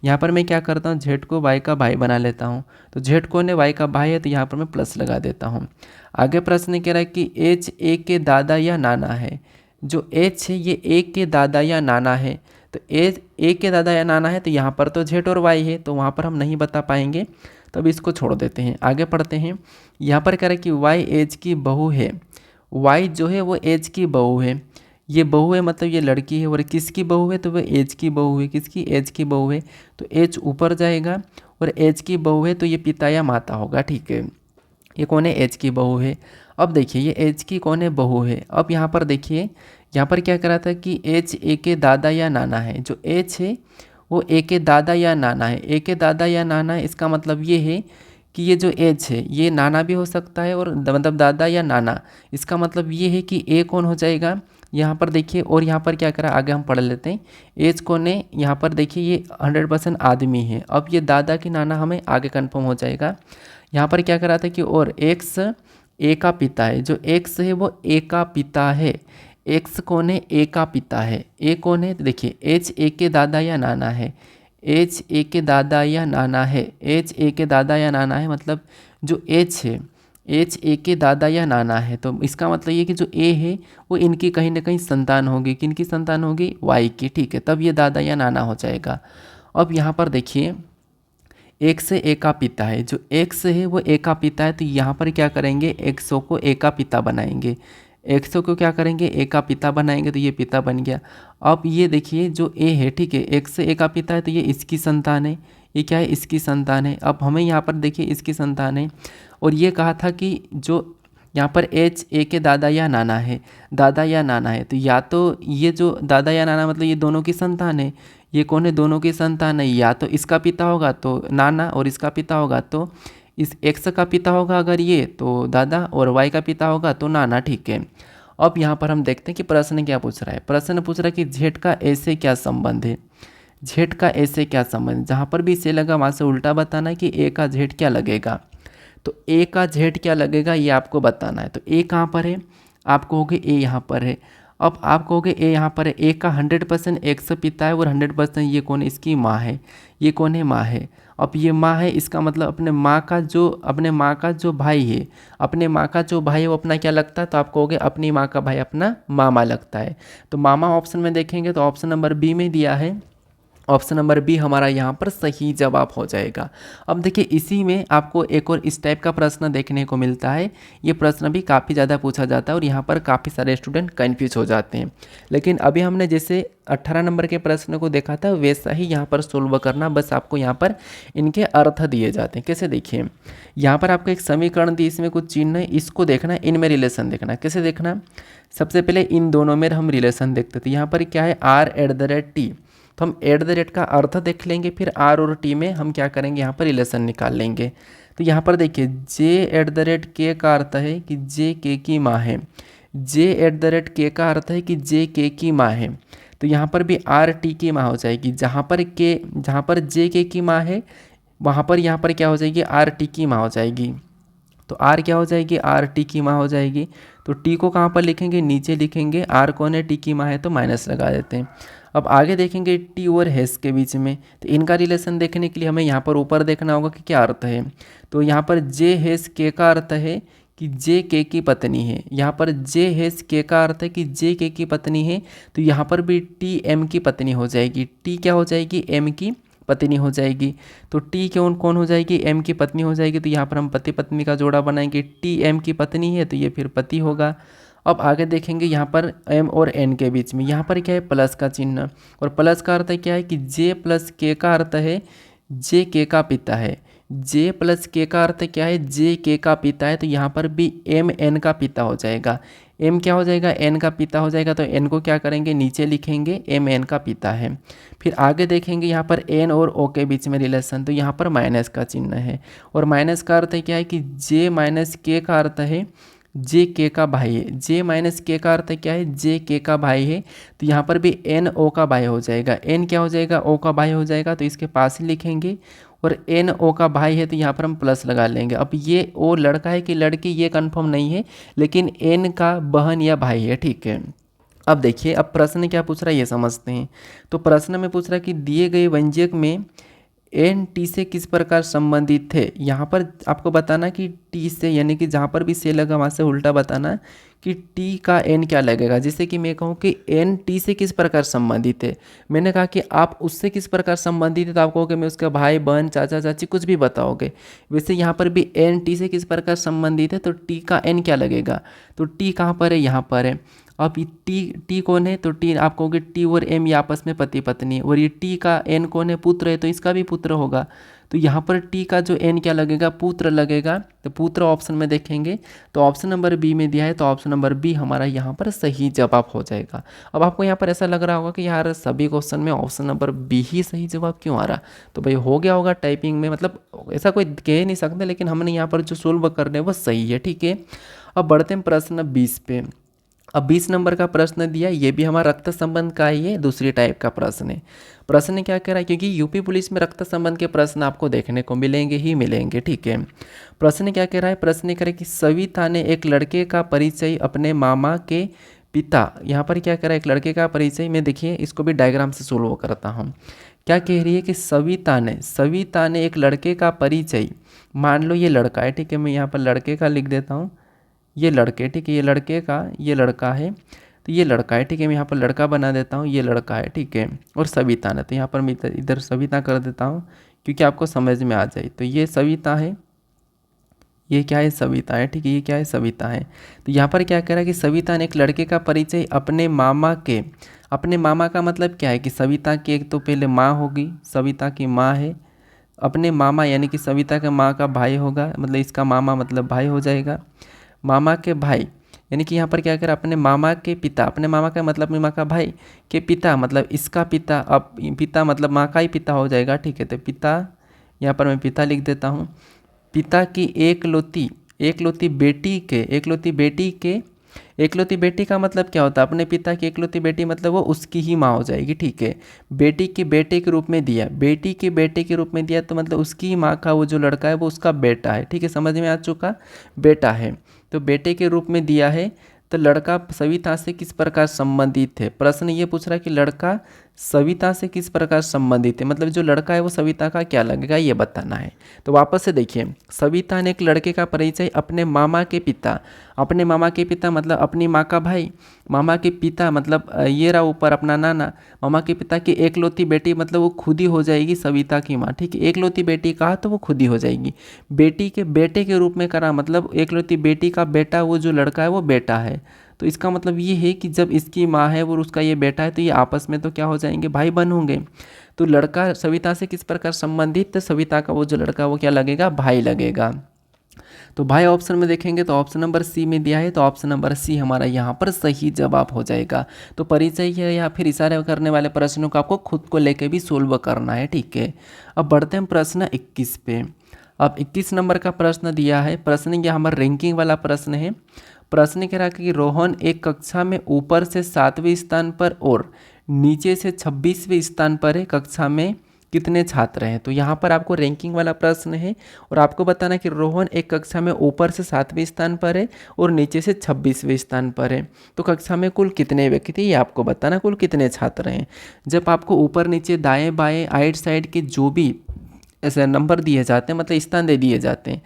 यहाँ पर मैं क्या करता हूँ, जेड को वाई का भाई बना लेता हूँ। तो जेड को ने वाई का भाई है, तो यहाँ पर मैं प्लस लगा देता हूँ। आगे प्रश्न कह रहा है कि एच ए के दादा या नाना है। जो एच है ये ए के दादा या नाना है। तो ए के दादा या नाना है, तो यहाँ पर तो जेड और वाई है, तो वहाँ पर हम नहीं बता पाएंगे, तो अब इसको छोड़ देते हैं। आगे पढ़ते हैं। यहाँ पर कह रहा है कि वाई एज की बहू है। वाई जो है वो एज की बहू है। ये बहू है मतलब ये लड़की है, और किसकी बहू है, तो वो एज की बहू है। किसकी, एज की बहू है। तो एज ऊपर जाएगा, और एज की बहू है तो ये पिता या माता होगा। ठीक है, ये कौन है, एच की बहू है। अब देखिए ये एच की कौन है, बहू है। अब यहाँ पर देखिए, यहाँ पर क्या करा था कि एच ए के दादा या नाना है। जो एच है वो ए के दादा या नाना है। ए के दादा या नाना है, इसका मतलब ये है कि ये जो एच है ये नाना भी हो सकता है, और मतलब दादा या नाना। इसका मतलब ये है कि ए कौन हो जाएगा, यहाँ पर देखिए। और यहाँ पर क्या करा, आगे हम पढ़ लेते हैं। एज कौन है, यहाँ पर देखिए ये 100% आदमी है। अब ये दादा की नाना हमें आगे कन्फर्म हो जाएगा। यहाँ पर क्या करा था कि और एक्स ए का पिता है। जो एक्स है वो ए का पिता है। एक्स कौन है, ए का पिता है। ए कौन है, तो देखिए एच ए के दादा या नाना है। एच ए के दादा या नाना है। एच ए के दादा या नाना है, मतलब जो एच है एच ए के दादा या नाना है। तो इसका मतलब ये कि जो ए है वो इनकी कहीं ना कहीं संतान होगी। किनकी संतान होगी, वाई की। ठीक है, तब ये दादा या नाना हो जाएगा। अब यहाँ पर देखिए, एक्स ए का पिता है। जो एक्स है वो ए का पिता है, तो यहाँ पर क्या करेंगे, एक्सो को ए का पिता बनाएंगे। एक्सो को क्या करेंगे, ए का पिता बनाएंगे, तो ये पिता बन गया। अब ये देखिए जो ए है, ठीक है, एक्स ए का पिता है तो ये इसकी संतान है। ये क्या है, इसकी संतान है। अब हमें यहाँ पर देखिए इसकी संतान है, और ये कहा था कि जो यहाँ पर एच ए के दादा या नाना है, दादा या नाना है, तो या तो ये जो दादा या नाना मतलब ये दोनों की संतान है। ये कौन है, दोनों की संतान है। या तो इसका पिता होगा तो नाना, और इसका पिता होगा तो इस एक्स का पिता होगा अगर ये, तो दादा, और वाई का पिता होगा तो नाना। ठीक है, अब यहाँ पर हम देखते हैं कि प्रश्न क्या पूछ रहा है। प्रश्न पूछ रहा है कि जेड का ऐसे क्या संबंध है। जेड का ऐसे क्या संबंध, जहाँ पर भी से लगा वहाँ से उल्टा बताना है कि ए का जेड क्या लगेगा। तो ए का जेड क्या लगेगा ये आपको बताना है। तो ए कहाँ पर है, आप कहोगे ए यहाँ पर है। अब आप कहोगे ए यहाँ पर है, ए का 100% एक्स पिता है, और 100% ये कौन है, इसकी माँ है। ये कौन है, माँ है। अब ये माँ है, इसका मतलब अपने माँ का जो भाई है, अपने माँ का जो भाई है वो अपना क्या लगता है, तो आप कहोगे अपनी माँ का भाई अपना मामा लगता है। तो मामा ऑप्शन में देखेंगे तो ऑप्शन नंबर बी में दिया है। ऑप्शन नंबर बी हमारा यहाँ पर सही जवाब हो जाएगा। अब देखिए इसी में आपको एक और इस टाइप का प्रश्न देखने को मिलता है। ये प्रश्न भी काफ़ी ज़्यादा पूछा जाता है, और यहाँ पर काफ़ी सारे स्टूडेंट कन्फ्यूज हो जाते हैं। लेकिन अभी हमने जैसे 18 नंबर के प्रश्न को देखा था वैसा ही यहाँ पर सोल्व करना, बस आपको यहाँ पर इनके अर्थ दिए जाते हैं। कैसे, देखिए यहाँ पर आपको एक समीकरण दी, इसमें कुछ चिन्ह है, इसको देखना, इनमें रिलेशन देखना। कैसे देखना, सबसे पहले इन दोनों में हम रिलेशन देखते थे। यहाँ पर क्या है, r@t, तो हम एट द रेट का अर्थ देख लेंगे, फिर आर और टी में हम क्या करेंगे, यहाँ पर रिलेशन निकाल लेंगे। तो यहाँ पर देखिए जे एट द रेट के का अर्थ है कि जे के की माँ है, जे एट द रेट के का अर्थ है कि जे के की माँ है। तो यहाँ पर भी आर टी की माँ हो जाएगी, जहाँ पर जे के की माँ है वहाँ पर यहाँ पर क्या हो जाएगी, आर टी की माँ हो जाएगी। तो आर क्या हो जाएगी, आर टी की माँ हो जाएगी। तो टी को कहाँ पर लिखेंगे, नीचे लिखेंगे, आर कौन है, टी की माँ है तो माइनस लगा देते हैं। अब आगे देखेंगे टी और हेस के बीच में, तो इनका रिलेशन देखने के लिए हमें यहाँ पर ऊपर देखना होगा कि क्या अर्थ है। तो यहाँ पर जे हेस के का अर्थ है कि जे के की पत्नी है, यहाँ पर जे हेस के का अर्थ है कि जे के की पत्नी है। तो यहाँ पर भी टी एम की पत्नी हो जाएगी, टी क्या हो जाएगी, एम की पत्नी हो जाएगी। तो टी कौन कौन हो जाएगी, एम की पत्नी हो जाएगी। तो यहाँ पर हम पति पत्नी का जोड़ा बनाएंगे, टी एम की पत्नी है तो ये फिर पति होगा। अब आगे देखेंगे यहाँ पर एम और एन के बीच में, यहाँ पर क्या है, प्लस का चिन्ह, और प्लस का अर्थ क्या है कि जे प्लस के का अर्थ है जे के का पिता है, जे प्लस के का अर्थ क्या है, जे के का पिता है। तो यहाँ पर भी एम एन का पिता हो जाएगा, एम क्या हो जाएगा, एन का पिता हो जाएगा। तो एन को क्या करेंगे, नीचे लिखेंगे, एम एन का पिता है। फिर आगे देखेंगे यहाँ पर एन और ओ के बीच में रिलेशन, तो यहाँ पर माइनस का चिन्ह है, और माइनस का अर्थ क्या है कि जे माइनस के का अर्थ है जे के का भाई है, जे माइनस के का अर्थ क्या है, जे के का भाई है। तो यहाँ पर भी एन ओ का भाई हो जाएगा, एन क्या हो जाएगा, ओ का भाई हो जाएगा, तो इसके पास ही लिखेंगे, और एन ओ का भाई है तो यहाँ पर हम प्लस लगा लेंगे। अब ये ओ लड़का है कि लड़की ये कंफर्म नहीं है, लेकिन एन का बहन या भाई है, ठीक है। अब देखिए, अब प्रश्न क्या पूछ रहा है ये समझते हैं। तो प्रश्न में पूछ रहा है कि दिए गए व्यंजक में एन टी से किस प्रकार संबंधित थे। यहाँ पर आपको बताना कि टी से, यानी कि जहाँ पर भी से लगा वहाँ से उल्टा बताना कि टी का एन क्या लगेगा। जैसे कि मैं कहूँ कि एन टी से किस प्रकार संबंधित है, मैंने कहा कि आप उससे किस प्रकार संबंधित है, तो आप कहोगे मैं उसका भाई बहन चाचा चाची कुछ भी बताओगे। वैसे यहाँ पर भी एन टी से किस प्रकार संबंधित है, तो टी का एन क्या लगेगा, तो टी कहाँ पर है, यहाँ पर है। अब टी कौन है, तो टी आप कहोगे टी और एम ये आपस में पति पत्नी, और ये टी का एन कौन है, पुत्र है, तो इसका भी पुत्र होगा। तो यहाँ पर टी का जो एन क्या लगेगा, पुत्र लगेगा। तो पुत्र ऑप्शन में देखेंगे तो ऑप्शन नंबर बी में दिया है, तो ऑप्शन नंबर बी हमारा यहाँ पर सही जवाब हो जाएगा। अब आपको यहाँ पर ऐसा लग रहा होगा कि यार सभी क्वेश्चन में ऑप्शन नंबर बी ही सही जवाब क्यों आ रहा, तो भाई हो गया होगा टाइपिंग में, मतलब ऐसा कोई कह नहीं सकते, लेकिन हमने यहाँ पर जो सोल्व कर रहे हैं वो सही है, ठीक है। अब बढ़ते हैं प्रश्न 20 पे। अब 20 नंबर का प्रश्न दिया, ये भी हमारा रक्त संबंध का ही है, दूसरी टाइप का प्रश्न है। प्रश्न क्या कह रहा है, क्योंकि यूपी पुलिस में रक्त संबंध के प्रश्न आपको देखने को मिलेंगे ही मिलेंगे, ठीक है। प्रश्न क्या कह रहा है, प्रश्न कह रहा है कि सविता ने एक लड़के का परिचय अपने मामा के पिता, यहाँ पर क्या कह रहा है, एक लड़के का परिचय में, देखिए इसको भी डायग्राम से सोल्व करता हूँ। क्या कह रही है कि सविता ने एक लड़के का परिचय, मान लो ये लड़का है, ठीक है, मैं यहाँ पर लड़के का लिख देता हूँ, ये लड़के, ठीक है, ये लड़के का, ये लड़का है, तो ये लड़का है, ठीक है, मैं यहाँ पर लड़का बना देता हूँ, ये लड़का है, ठीक है, और सविता ने, तो यहाँ पर मैं इधर सविता कर देता हूँ क्योंकि आपको समझ में आ जाए। तो ये सविता है, ये क्या है, सविता है, ठीक है, ये क्या है, सविता है। तो यहाँ पर क्या कह रहा है कि सविता ने एक लड़के का परिचय अपने मामा के, अपने मामा का मतलब क्या है कि सविता की एक तो पहले माँ होगी, सविता की माँ है, अपने मामा यानी कि सविता के माँ का भाई होगा, मतलब इसका मामा मतलब भाई हो जाएगा, मामा के भाई, यानी कि यहाँ पर क्या करें, अपने मामा के पिता, अपने मामा का मतलब मामा का भाई के पिता मतलब इसका पिता, अब पिता मतलब माँ का ही पिता हो जाएगा, ठीक है। तो पिता, यहाँ पर मैं पिता लिख देता हूँ, पिता की एकलौती बेटी का मतलब क्या होता है, अपने पिता की एकलौती बेटी मतलब वो उसकी ही माँ हो जाएगी, ठीक है। बेटी के बेटे के रूप में दिया, बेटी के बेटे के रूप में दिया, तो मतलब उसकी ही माँ का वो जो लड़का है वो उसका बेटा है, ठीक है, समझ में आ चुका, बेटा है। तो बेटे के रूप में दिया है, तो लड़का सविता से किस प्रकार संबंधित है। प्रश्न ये पूछ रहा है कि लड़का सविता से किस प्रकार संबंधित है, मतलब जो लड़का है वो सविता का क्या लगेगा ये बताना है। तो वापस से देखिए, सविता ने एक लड़के का परिचय अपने मामा के पिता, अपने मामा के पिता मतलब अपनी माँ का भाई, मामा के पिता मतलब ये रहा ऊपर अपना नाना, मामा के पिता की एकलौती बेटी मतलब वो खुद ही हो जाएगी सविता की माँ, ठीक है। एकलौती बेटी कहा तो वो खुद ही हो जाएगी, बेटी के बेटे के रूप में करा मतलब एकलौती बेटी का बेटा, वो जो लड़का है वो बेटा है। तो इसका मतलब ये है कि जब इसकी माँ है और उसका ये बेटा है तो ये आपस में तो क्या हो जाएंगे, भाई बहन होंगे। तो लड़का सविता से किस प्रकार संबंधित, तो सविता का वो जो लड़का वो क्या लगेगा, भाई लगेगा। तो भाई ऑप्शन में देखेंगे तो ऑप्शन नंबर सी में दिया है, तो ऑप्शन नंबर सी हमारा यहाँ पर सही जवाब हो जाएगा। तो परिचय है या फिर इशारे करने वाले प्रश्नों को आपको खुद को लेके भी सोल्व करना है, ठीक है। अब बढ़ते हैं प्रश्न 21 पे। अब 21 नंबर का प्रश्न दिया है, प्रश्न यह हमारा रैंकिंग वाला प्रश्न है। प्रश्न कह रहा है कि रोहन एक कक्षा में ऊपर से 7वें स्थान पर और नीचे से 26वें स्थान पर है, कक्षा में कितने छात्र हैं। तो यहाँ पर आपको रैंकिंग वाला प्रश्न है और आपको बताना कि रोहन एक कक्षा में ऊपर से 7वें स्थान पर है और नीचे से 26वें स्थान पर है, तो कक्षा में कुल कितने व्यक्ति थे ये आपको बताना, कुल कितने छात्र हैं। जब आपको ऊपर नीचे दाएं बाएं आइट साइड के जो भी ऐसे नंबर दिए जाते हैं, मतलब स्थान दे दिए जाते हैं,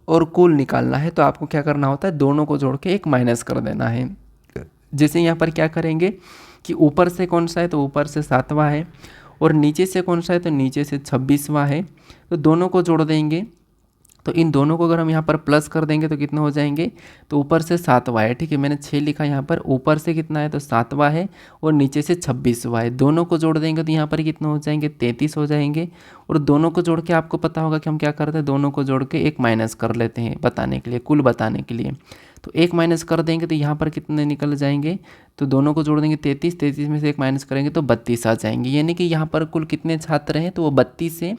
और कुल निकालना है, तो आपको क्या करना होता है, दोनों को जोड़ के एक माइनस कर देना है। जैसे यहाँ पर क्या करेंगे कि ऊपर से कौन सा है, तो ऊपर से 7वां है, और नीचे से कौन सा है, तो नीचे से 26वां है, तो दोनों को जोड़ देंगे। तो इन दोनों को अगर हम यहाँ पर प्लस कर देंगे तो कितने हो जाएंगे, तो ऊपर से 7वां है, ठीक है, मैंने 6 लिखा यहाँ पर, ऊपर से कितना है तो 7वां है और नीचे से 26वां है, दोनों को जोड़ देंगे तो यहाँ पर कितने हो जाएंगे 33 हो जाएंगे। और दोनों को जोड़ के आपको पता होगा कि हम क्या करते हैं, दोनों को जोड़ के एक माइनस कर लेते हैं बताने के लिए, कुल बताने के लिए। तो एक माइनस कर देंगे तो यहाँ पर कितने निकल जाएंगे, तो दोनों को जोड़ देंगे 33, 33 में से एक माइनस करेंगे तो 32 आ जाएंगे, यानी कि यहाँ पर कुल कितने छात्र हैं, तो वो 32 है।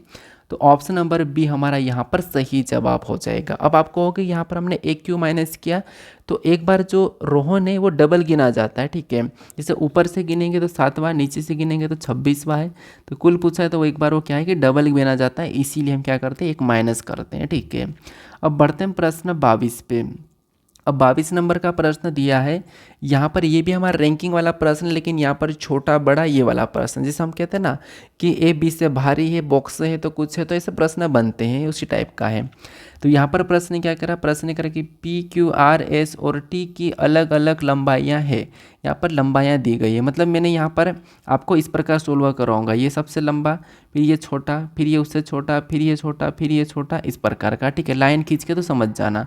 तो ऑप्शन नंबर बी हमारा यहाँ पर सही जवाब हो जाएगा। अब आपको हो कि यहाँ पर हमने एक क्यों माइनस किया, तो एक बार जो रोहन है वो डबल गिना जाता है, ठीक है। जैसे ऊपर से गिनेंगे तो 7वां, नीचे से गिनेंगे तो 26वां है, तो कुल पूछा है तो वो एक बार वो क्या है कि डबल गिना जाता है, इसीलिए हम क्या करते हैं, एक माइनस करते हैं, ठीक है। अब बढ़ते हैं प्रश्न 22 पे। अब 22 नंबर का प्रश्न दिया है, यहाँ पर ये भी हमारा रैंकिंग वाला प्रश्न, लेकिन यहाँ पर छोटा बड़ा ये वाला प्रश्न, जैसे हम कहते हैं ना कि ए बी से भारी है, बॉक्स है तो कुछ है, तो ऐसे प्रश्न बनते हैं, उसी टाइप का है। तो यहाँ पर प्रश्न क्या करा, प्रश्न करा कि पी क्यू आर एस और टी की अलग अलग लंबाइयाँ है, यहाँ पर लंबाइयाँ दी गई है, मतलब मैंने यहाँ पर आपको इस प्रकार सोल्व कराऊंगा, ये सबसे लंबा, फिर ये छोटा, फिर ये उससे छोटा, फिर ये छोटा, फिर ये छोटा, इस प्रकार का, ठीक है। लाइन खींच के तो समझ जाना।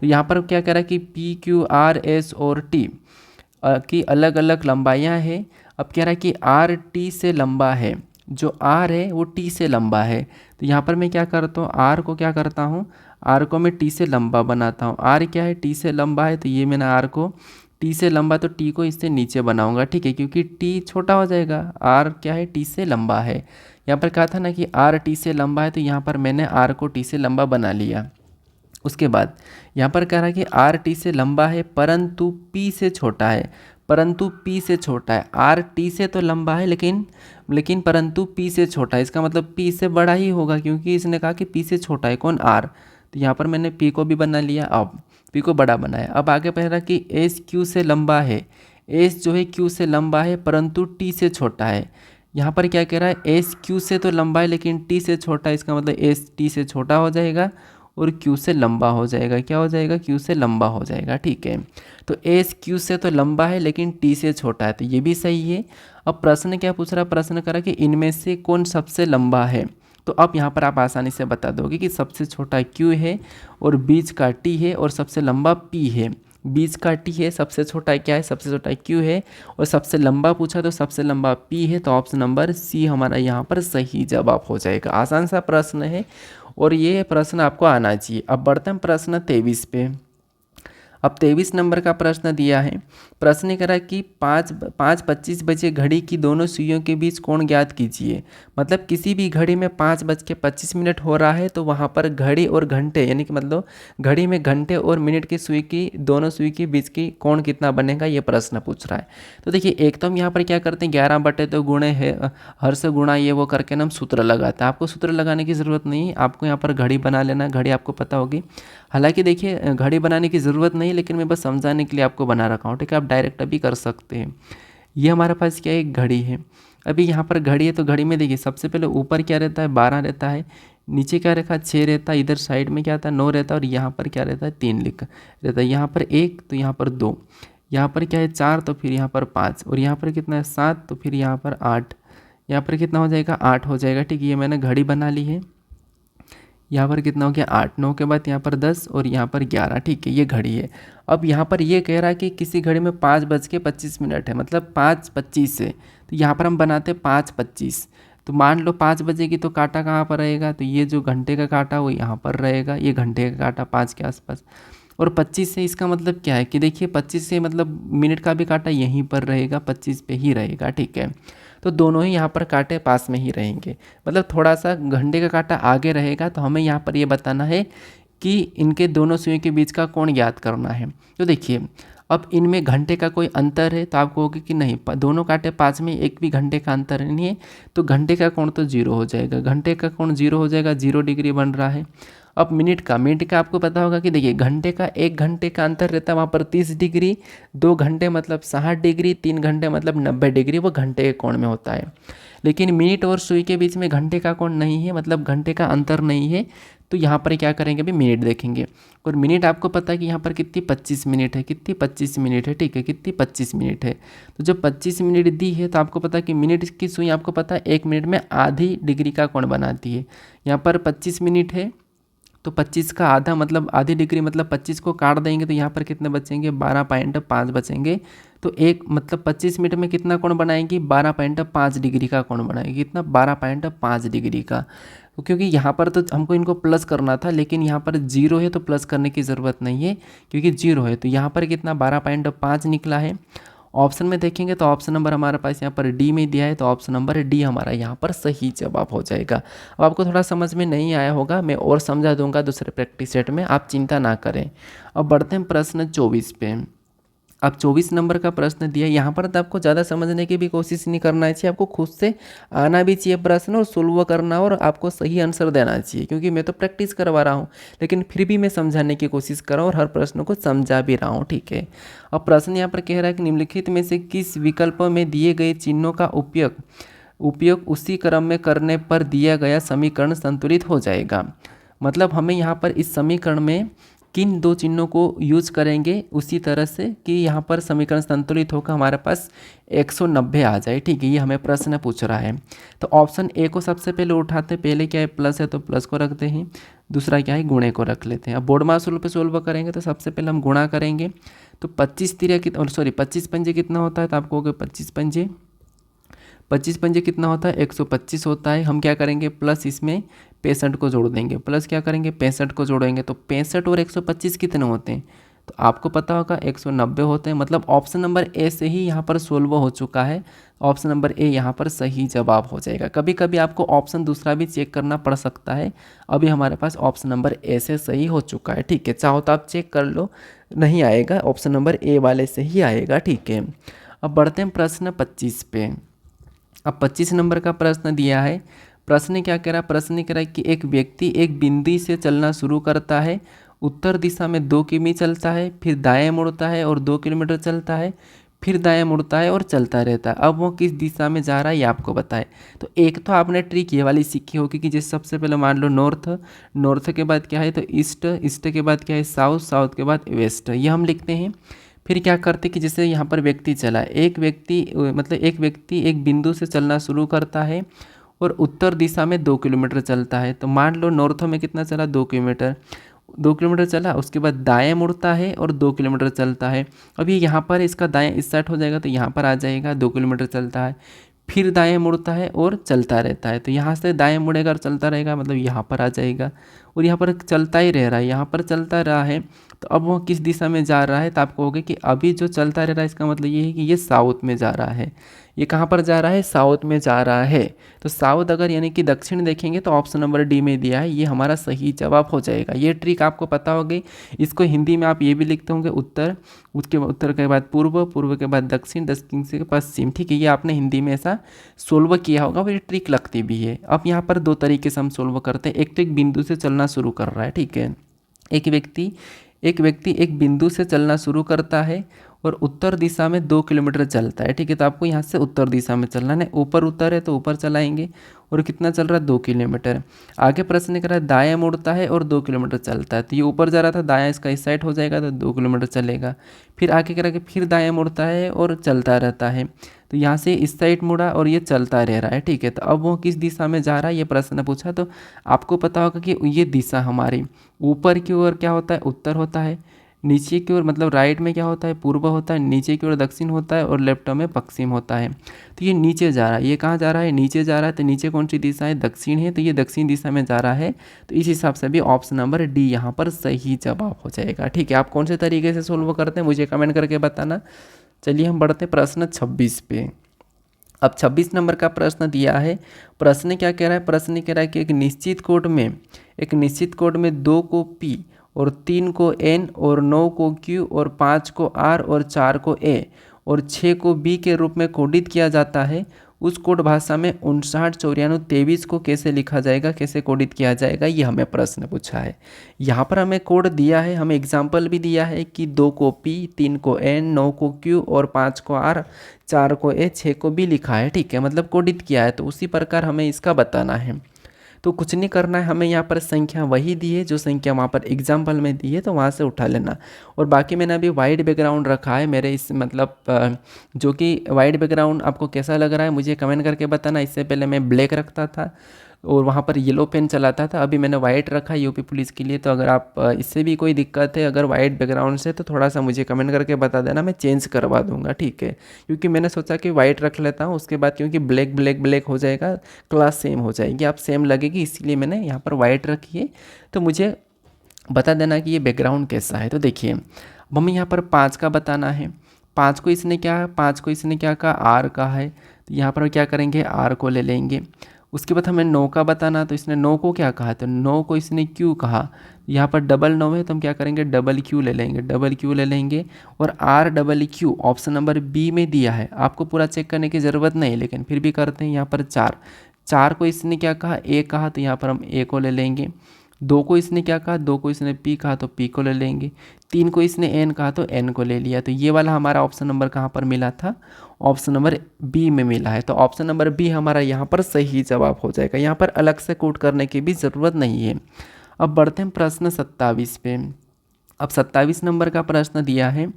तो यहाँ पर क्या कह रहा है कि पी क्यू आर एस और टी की अलग अलग लंबाइयाँ हैं। अब कह रहा है कि आर टी से लंबा है, जो आर है वो टी से लंबा है। तो यहाँ पर मैं क्या करता हूँ, आर को क्या करता हूँ, आर को मैं टी से लंबा बनाता हूँ। आर क्या है, टी से लंबा है, तो ये मैंने आर को टी से लंबा, तो टी को इससे नीचे बनाऊंगा, ठीक है, क्योंकि टी छोटा हो जाएगा, आर क्या है टी से लंबा है। यहाँ पर कहा था ना कि आर टी से लंबा है, तो यहाँ पर मैंने आर को टी से लंबा बना लिया। उसके बाद यहाँ पर कह रहा है कि आर टी से लंबा है परंतु पी से छोटा है, परंतु पी से छोटा है। आर टी से तो लंबा है लेकिन परंतु पी से छोटा है, इसका मतलब पी से बड़ा ही होगा, क्योंकि इसने कहा कि पी से छोटा है कौन, आर। तो यहाँ पर मैंने पी को भी बना लिया, अब पी को बड़ा बनाया। अब आगे कह रहा कि एस क्यू से लंबा है, एस जो है क्यू से लंबा है परंतु टी से छोटा है। यहाँ पर क्या कह रहा है, एस क्यू से तो लंबा है लेकिन टी से छोटा है, इसका मतलब एस टी से छोटा हो जाएगा और क्यू से लंबा हो जाएगा, क्या हो जाएगा, क्यू से लंबा हो जाएगा, ठीक है। तो एस क्यू से तो लंबा है लेकिन टी से छोटा है, तो ये भी सही है। अब प्रश्न क्या पूछ रहा, प्रश्न करा कि इनमें से कौन सबसे लंबा है। तो अब यहाँ पर आप आसानी से बता दोगे कि सबसे छोटा क्यू है और बीच का टी है और सबसे लंबा पी है। बीच का टी है, सबसे छोटा क्या है, सबसे छोटा क्यू है, और सबसे लंबा पूछा तो सबसे लंबा पी है, तो ऑप्शन नंबर सी हमारा यहाँ पर सही जवाब हो जाएगा। आसान सा प्रश्न है और ये प्रश्न आपको आना चाहिए। अब बढ़ते हैं प्रश्न 23 पे। अब 23 नंबर का प्रश्न दिया है, प्रश्न करा कि 5:25 बजे घड़ी की दोनों सुइयों के बीच कोण ज्ञात कीजिए। मतलब किसी भी घड़ी में 5:25 हो रहा है तो वहाँ पर घड़ी और घंटे, यानी कि मतलब घड़ी में घंटे और मिनट की सुई की दोनों सुई के बीच की कोण कितना बनेगा, ये प्रश्न पूछ रहा है। तो देखिए एक तो हम यहाँ पर क्या करते हैं 11/2 गुणे है हर से गुणा ये वो करके ना हम सूत्र लगाते हैं। आपको सूत्र लगाने की ज़रूरत नहीं है, आपको यहाँ पर घड़ी बना लेना, घड़ी आपको पता होगी। हालांकि देखिए घड़ी बनाने की ज़रूरत नहीं, लेकिन मैं बस समझाने के लिए आपको बना रखा हूँ, ठीक है। आप डायरेक्ट अभी कर सकते हैं। ये हमारे पास क्या है, एक घड़ी है। अभी यहाँ पर घड़ी है तो घड़ी में देखिए सबसे पहले ऊपर क्या रहता है 12 रहता है, नीचे क्या रखा 6 रहता है, इधर साइड में क्या आता है 9 रहता है, और यहाँ पर क्या रहता है 3 लिखा रहता है। यहाँ पर 1 तो यहाँ पर 2, यहाँ पर क्या है 4 तो फिर यहाँ पर 5, और यहाँ पर कितना है 7 तो फिर यहाँ पर 8, यहाँ पर कितना हो जाएगा 8 हो जाएगा, ठीक है। ये मैंने घड़ी बना ली है। यहाँ पर कितना हो गया 8, 9 के बाद यहाँ पर 10 और यहाँ पर 11, ठीक है, ये घड़ी है। अब यहाँ पर ये कह रहा है कि किसी घड़ी में 5:25 है, मतलब 5:25 है, तो यहाँ पर हम बनाते 5:25, तो मान लो 5 बजेगी तो कांटा कहाँ पर रहेगा, तो ये जो घंटे का कांटा वो यहाँ पर रहेगा, ये घंटे का कांटा 5 के आसपास। और 25 से इसका मतलब क्या है कि देखिए 25 से मतलब मिनट का भी कांटा यहीं पर रहेगा, 25 पे ही रहेगा, ठीक है। तो दोनों ही यहाँ पर कांटे पास में ही रहेंगे, मतलब थोड़ा सा घंटे का कांटा आगे रहेगा। तो हमें यहाँ पर ये बताना है कि इनके दोनों सुइयों के बीच का कोण ज्ञात करना है। तो देखिए अब इनमें घंटे का कोई अंतर है तो आप कहोगे कि नहीं, दोनों कांटे पास में, एक भी घंटे का अंतर नहीं है, तो घंटे का कोण तो 0 हो जाएगा। घंटे का कोण 0 हो जाएगा, 0 डिग्री बन रहा है। अब मिनट का आपको पता होगा कि देखिए घंटे का 1 घंटे का अंतर रहता है वहाँ पर 30 डिग्री, 2 घंटे मतलब 60 डिग्री, 3 घंटे मतलब 90 डिग्री, वो घंटे के कोण में होता है। लेकिन मिनट और सुई के बीच में घंटे का कोण नहीं है, मतलब घंटे का अंतर नहीं है। तो यहाँ पर क्या करेंगे, अभी मिनट देखेंगे। और मिनट आपको पता है कि यहाँ पर कितनी 25 मिनट है, कितनी 25 मिनट है, ठीक है, कितनी 25 मिनट है। तो जब 25 मिनट दी है तो आपको पता है कि मिनट की सुई आपको पता है 1 मिनट में आधी डिग्री का कोण बनाती है। यहाँ पर 25 मिनट है तो 25 का आधा मतलब आधी डिग्री, मतलब 25 को काट देंगे तो यहाँ पर कितने बचेंगे, 12.5 बचेंगे। तो एक मतलब 25 मिनट में कितना कोण बनाएंगी, 12.5 डिग्री का कोण बनाएगी। कितना, 12.5 डिग्री का। तो क्योंकि यहाँ पर तो हमको इनको प्लस करना था, लेकिन यहाँ पर 0 है तो प्लस करने की ज़रूरत नहीं है, क्योंकि 0 है। तो यहाँ पर कितना, 12.5 निकला है। ऑप्शन में देखेंगे तो ऑप्शन नंबर हमारे पास यहाँ पर डी में दिया है, तो ऑप्शन नंबर डी हमारा यहाँ पर सही जवाब हो जाएगा। अब आपको थोड़ा समझ में नहीं आया होगा, मैं और समझा दूंगा दूसरे प्रैक्टिस सेट में, आप चिंता ना करें। अब बढ़ते हैं प्रश्न 24 पे। अब 24 नंबर का प्रश्न दिया, यहाँ पर तो आपको ज़्यादा समझने की भी कोशिश नहीं करना चाहिए, आपको खुद से आना भी चाहिए प्रश्न और सोल्व करना, और आपको सही आंसर देना चाहिए, क्योंकि मैं तो प्रैक्टिस करवा रहा हूँ, लेकिन फिर भी मैं समझाने की कोशिश कर रहा हूँ और हर प्रश्न को समझा भी रहा हूँ, ठीक है। अब प्रश्न यहाँ पर कह रहा है कि निम्नलिखित में से किस विकल्प में दिए गए चिन्हों का उपयोग उसी क्रम में करने पर दिया गया समीकरण संतुलित हो जाएगा। मतलब हमें यहाँ पर इस समीकरण में किन दो चिन्हों को यूज करेंगे उसी तरह से कि यहाँ पर समीकरण संतुलित होकर हमारे पास 190 आ जाए, ठीक है। ये हमें प्रश्न पूछ रहा है। तो ऑप्शन ए को सबसे पहले उठाते हैं, पहले क्या है, प्लस है तो प्लस को रखते हैं, दूसरा क्या है, गुणे को रख लेते हैं। अब बोर्ड मास रूल पे सोल्व करेंगे तो सबसे पहले हम गुणा करेंगे। तो 25 पंजे कितना होता है, तो आपको हो गया 25 पंजे कितना होता है, 125 होता है। हम क्या करेंगे, प्लस इसमें 65 को जोड़ देंगे, प्लस क्या करेंगे, 65 को जोड़ेंगे। तो 65 और 125 कितने होते हैं, तो आपको पता होगा 190 होते हैं। मतलब ऑप्शन नंबर ए से ही यहाँ पर सोल्व हो चुका है। ऑप्शन नंबर ए यहाँ पर सही जवाब हो जाएगा। कभी कभी आपको ऑप्शन दूसरा भी चेक करना पड़ सकता है। अभी हमारे पास ऑप्शन नंबर ए से सही हो चुका है, ठीक है। चाहो तो आप चेक कर लो, नहीं आएगा ऑप्शन नंबर ए वाले से ही आएगा, ठीक है। अब बढ़ते हैं प्रश्न 25 पे। अब 25 नंबर का प्रश्न दिया है। प्रश्न क्या कह रहा है, प्रश्न कह रहा है कि एक व्यक्ति एक बिंदु से चलना शुरू करता है, उत्तर दिशा में 2 किमी चलता है, फिर दाएं मुड़ता है और 2 किलोमीटर चलता है, फिर दाएं मुड़ता है और चलता रहता है। अब वो किस दिशा में जा रहा है ये आपको बताए। तो एक तो आपने ट्रिक ये वाली सीखी होगी कि जैसे सबसे पहले मान लो नॉर्थ के बाद क्या है तो ईस्ट के बाद क्या है साउथ के बाद वेस्ट, ये हम लिखते हैं। फिर क्या करते कि जैसे यहाँ पर व्यक्ति चला, एक व्यक्ति एक बिंदु से चलना शुरू करता है और उत्तर दिशा में 2 किलोमीटर चलता है। तो मान लो नॉर्थ में कितना चला, 2 किलोमीटर चला, उसके बाद दाएं मुड़ता है और 2 किलोमीटर चलता है। अभी यहाँ पर इसका दाएं इस साइड हो जाएगा तो यहाँ पर आ जाएगा, 2 किलोमीटर चलता है, फिर दाएं मुड़ता है और चलता रहता है। तो यहाँ से दाएं मुड़ेगा और चलता रहेगा, मतलब यहाँ पर आ जाएगा, और यहाँ पर चलता ही रह रहा है, यहाँ पर चलता रहा है। तो अब वो किस दिशा में जा रहा है, तो आपको होगा कि अभी जो चलता रह रहा है इसका मतलब ये है कि ये साउथ में जा रहा है। ये कहाँ पर जा रहा है, साउथ में जा रहा है। तो साउथ अगर यानी कि दक्षिण देखेंगे तो ऑप्शन नंबर डी में दिया है, ये हमारा सही जवाब हो जाएगा। ये ट्रिक आपको पता होगी। इसको हिंदी में आप ये भी लिखते होंगे उत्तर, उसके उत्तर के बाद पूर्व के बाद दक्षिण से पश्चिम, ठीक है। ये आपने हिंदी में ऐसा सोल्व किया होगा, वो ये ट्रिक लगती भी है। अब यहाँ पर 2 तरीके से हम सोल्व करते हैं। एक तो एक बिंदु से चलना शुरू कर रहा है, ठीक है। एक व्यक्ति एक बिंदु से चलना शुरू करता है और उत्तर दिशा में 2 किलोमीटर चलता है, ठीक है। तो आपको यहाँ से उत्तर दिशा में चलना है, ऊपर उत्तर है तो ऊपर चलाएंगे, और कितना चल रहा है, 2 किलोमीटर। आगे प्रश्न कर रहा है दाएं मुड़ता है और 2 किलोमीटर चलता है। तो ये ऊपर जा रहा था, दायां इसका इस साइड हो जाएगा तो 2 किलोमीटर चलेगा। फिर आगे कह रहा है कि फिर दाएं मुड़ता है और चलता रहता है, तो यहाँ से इस साइड मुड़ा और ये चलता रह रहा है, ठीक है। तो अब वो किस दिशा में जा रहा है ये प्रश्न पूछा, तो आपको पता होगा कि ये दिशा हमारी ऊपर की ओर क्या होता है, उत्तर होता है, नीचे की ओर मतलब राइट में क्या होता है, पूर्व होता है, नीचे की ओर दक्षिण होता है और लेफ्ट में पश्चिम होता है। तो ये नीचे जा रहा है, ये कहाँ जा रहा है, नीचे जा रहा है। तो नीचे कौन सी दिशा है, दक्षिण है, तो ये दक्षिण दिशा में जा रहा है। तो इस हिसाब से भी ऑप्शन नंबर डी यहाँ पर सही जवाब हो जाएगा। ठीक है, आप कौन से तरीके से सोल्व करते हैं मुझे कमेंट करके बताना। चलिए हम बढ़ते हैं प्रश्न 26 पे। अब 26 नंबर का प्रश्न दिया है। प्रश्न क्या कह रहा है, प्रश्न कह रहा है कि एक निश्चित कोड में 2 को P और 3 को N और 9 को Q और 5 को R और 4 को A और 6 को B के रूप में कोडित किया जाता है। उस कोड भाषा में 59, 94, 23 को कैसे लिखा जाएगा, कैसे कोडित किया जाएगा, ये हमें प्रश्न पूछा है। यहाँ पर हमें कोड दिया है, हमें एग्जाम्पल भी दिया है कि 2 को P, 3 को N, 9 को Q और 5 को R, 4 को A, 6 को B लिखा है। ठीक है, मतलब कोडित किया है, तो उसी प्रकार हमें इसका बताना है। तो कुछ नहीं करना है, हमें यहाँ पर संख्या वही दी है जो संख्या वहाँ पर एग्जाम्पल में दी है, तो वहाँ से उठा लेना। और बाकी मैंने अभी वाइट बैकग्राउंड रखा है मेरे इस मतलब जो कि वाइट बैकग्राउंड आपको कैसा लग रहा है मुझे कमेंट करके बताना। इससे पहले मैं ब्लैक रखता था और वहाँ पर येलो पेन चलाता था, अभी मैंने वाइट रखा यूपी पुलिस के लिए। तो अगर आप इससे भी कोई दिक्कत है अगर वाइट बैकग्राउंड से, तो थोड़ा सा मुझे कमेंट करके बता देना, मैं चेंज करवा दूंगा। ठीक है, क्योंकि मैंने सोचा कि वाइट रख लेता हूँ, उसके बाद क्योंकि ब्लैक ब्लैक ब्लैक हो जाएगा, क्लास सेम हो जाएगी, आप सेम लगेगी, इसीलिए मैंने यहाँ पर वाइट रखी है। तो मुझे बता देना कि ये बैकग्राउंड कैसा है। तो देखिए अब हमें यहाँ पर 5 का बताना है। 5 को इसने क्या कहा, आर का है, तो यहाँ पर क्या करेंगे, आर को ले लेंगे। उसके बाद हमें 9 का बताना, तो इसने 9 को क्या कहा, तो 9 को इसने क्यू कहा। यहाँ पर डबल 9 है, तो हम क्या करेंगे, डबल क्यू ले लेंगे। और R double Q option number B में दिया है, आपको पूरा चेक करने की ज़रूरत नहीं, लेकिन फिर भी करते हैं। यहाँ पर 4 को इसने क्या कहा, ए कहा, तो यहाँ पर हम ए को ले लेंगे। 2 को इसने क्या कहा, 2 को इसने पी कहा, तो पी को ले लेंगे। 3 को इसने एन कहा, तो एन को ले लिया। तो ये वाला हमारा ऑप्शन नंबर कहाँ पर मिला था, ऑप्शन नंबर बी में मिला है। तो ऑप्शन नंबर बी हमारा यहाँ पर सही जवाब हो जाएगा, यहाँ पर अलग से कोड करने की भी ज़रूरत नहीं है। अब बढ़ते हैं प्रश्न 27 पे। अब 27 नंबर का प्रश्न दिया है।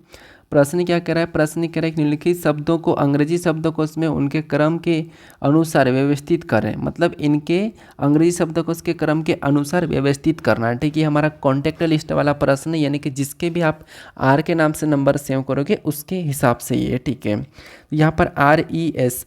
प्रश्न क्या कह रहा है, प्रश्न कह रहा है कि निम्नलिखित शब्दों को अंग्रेजी शब्दकोश में उनके क्रम के अनुसार व्यवस्थित करें। मतलब इनके अंग्रेजी शब्दकोश के क्रम के अनुसार व्यवस्थित करना है। ठीक है, हमारा कॉन्टेक्ट लिस्ट वाला प्रश्न, यानी कि जिसके भी आप आर के नाम से नंबर सेव करोगे उसके हिसाब से ये। ठीक है, यहाँ पर RES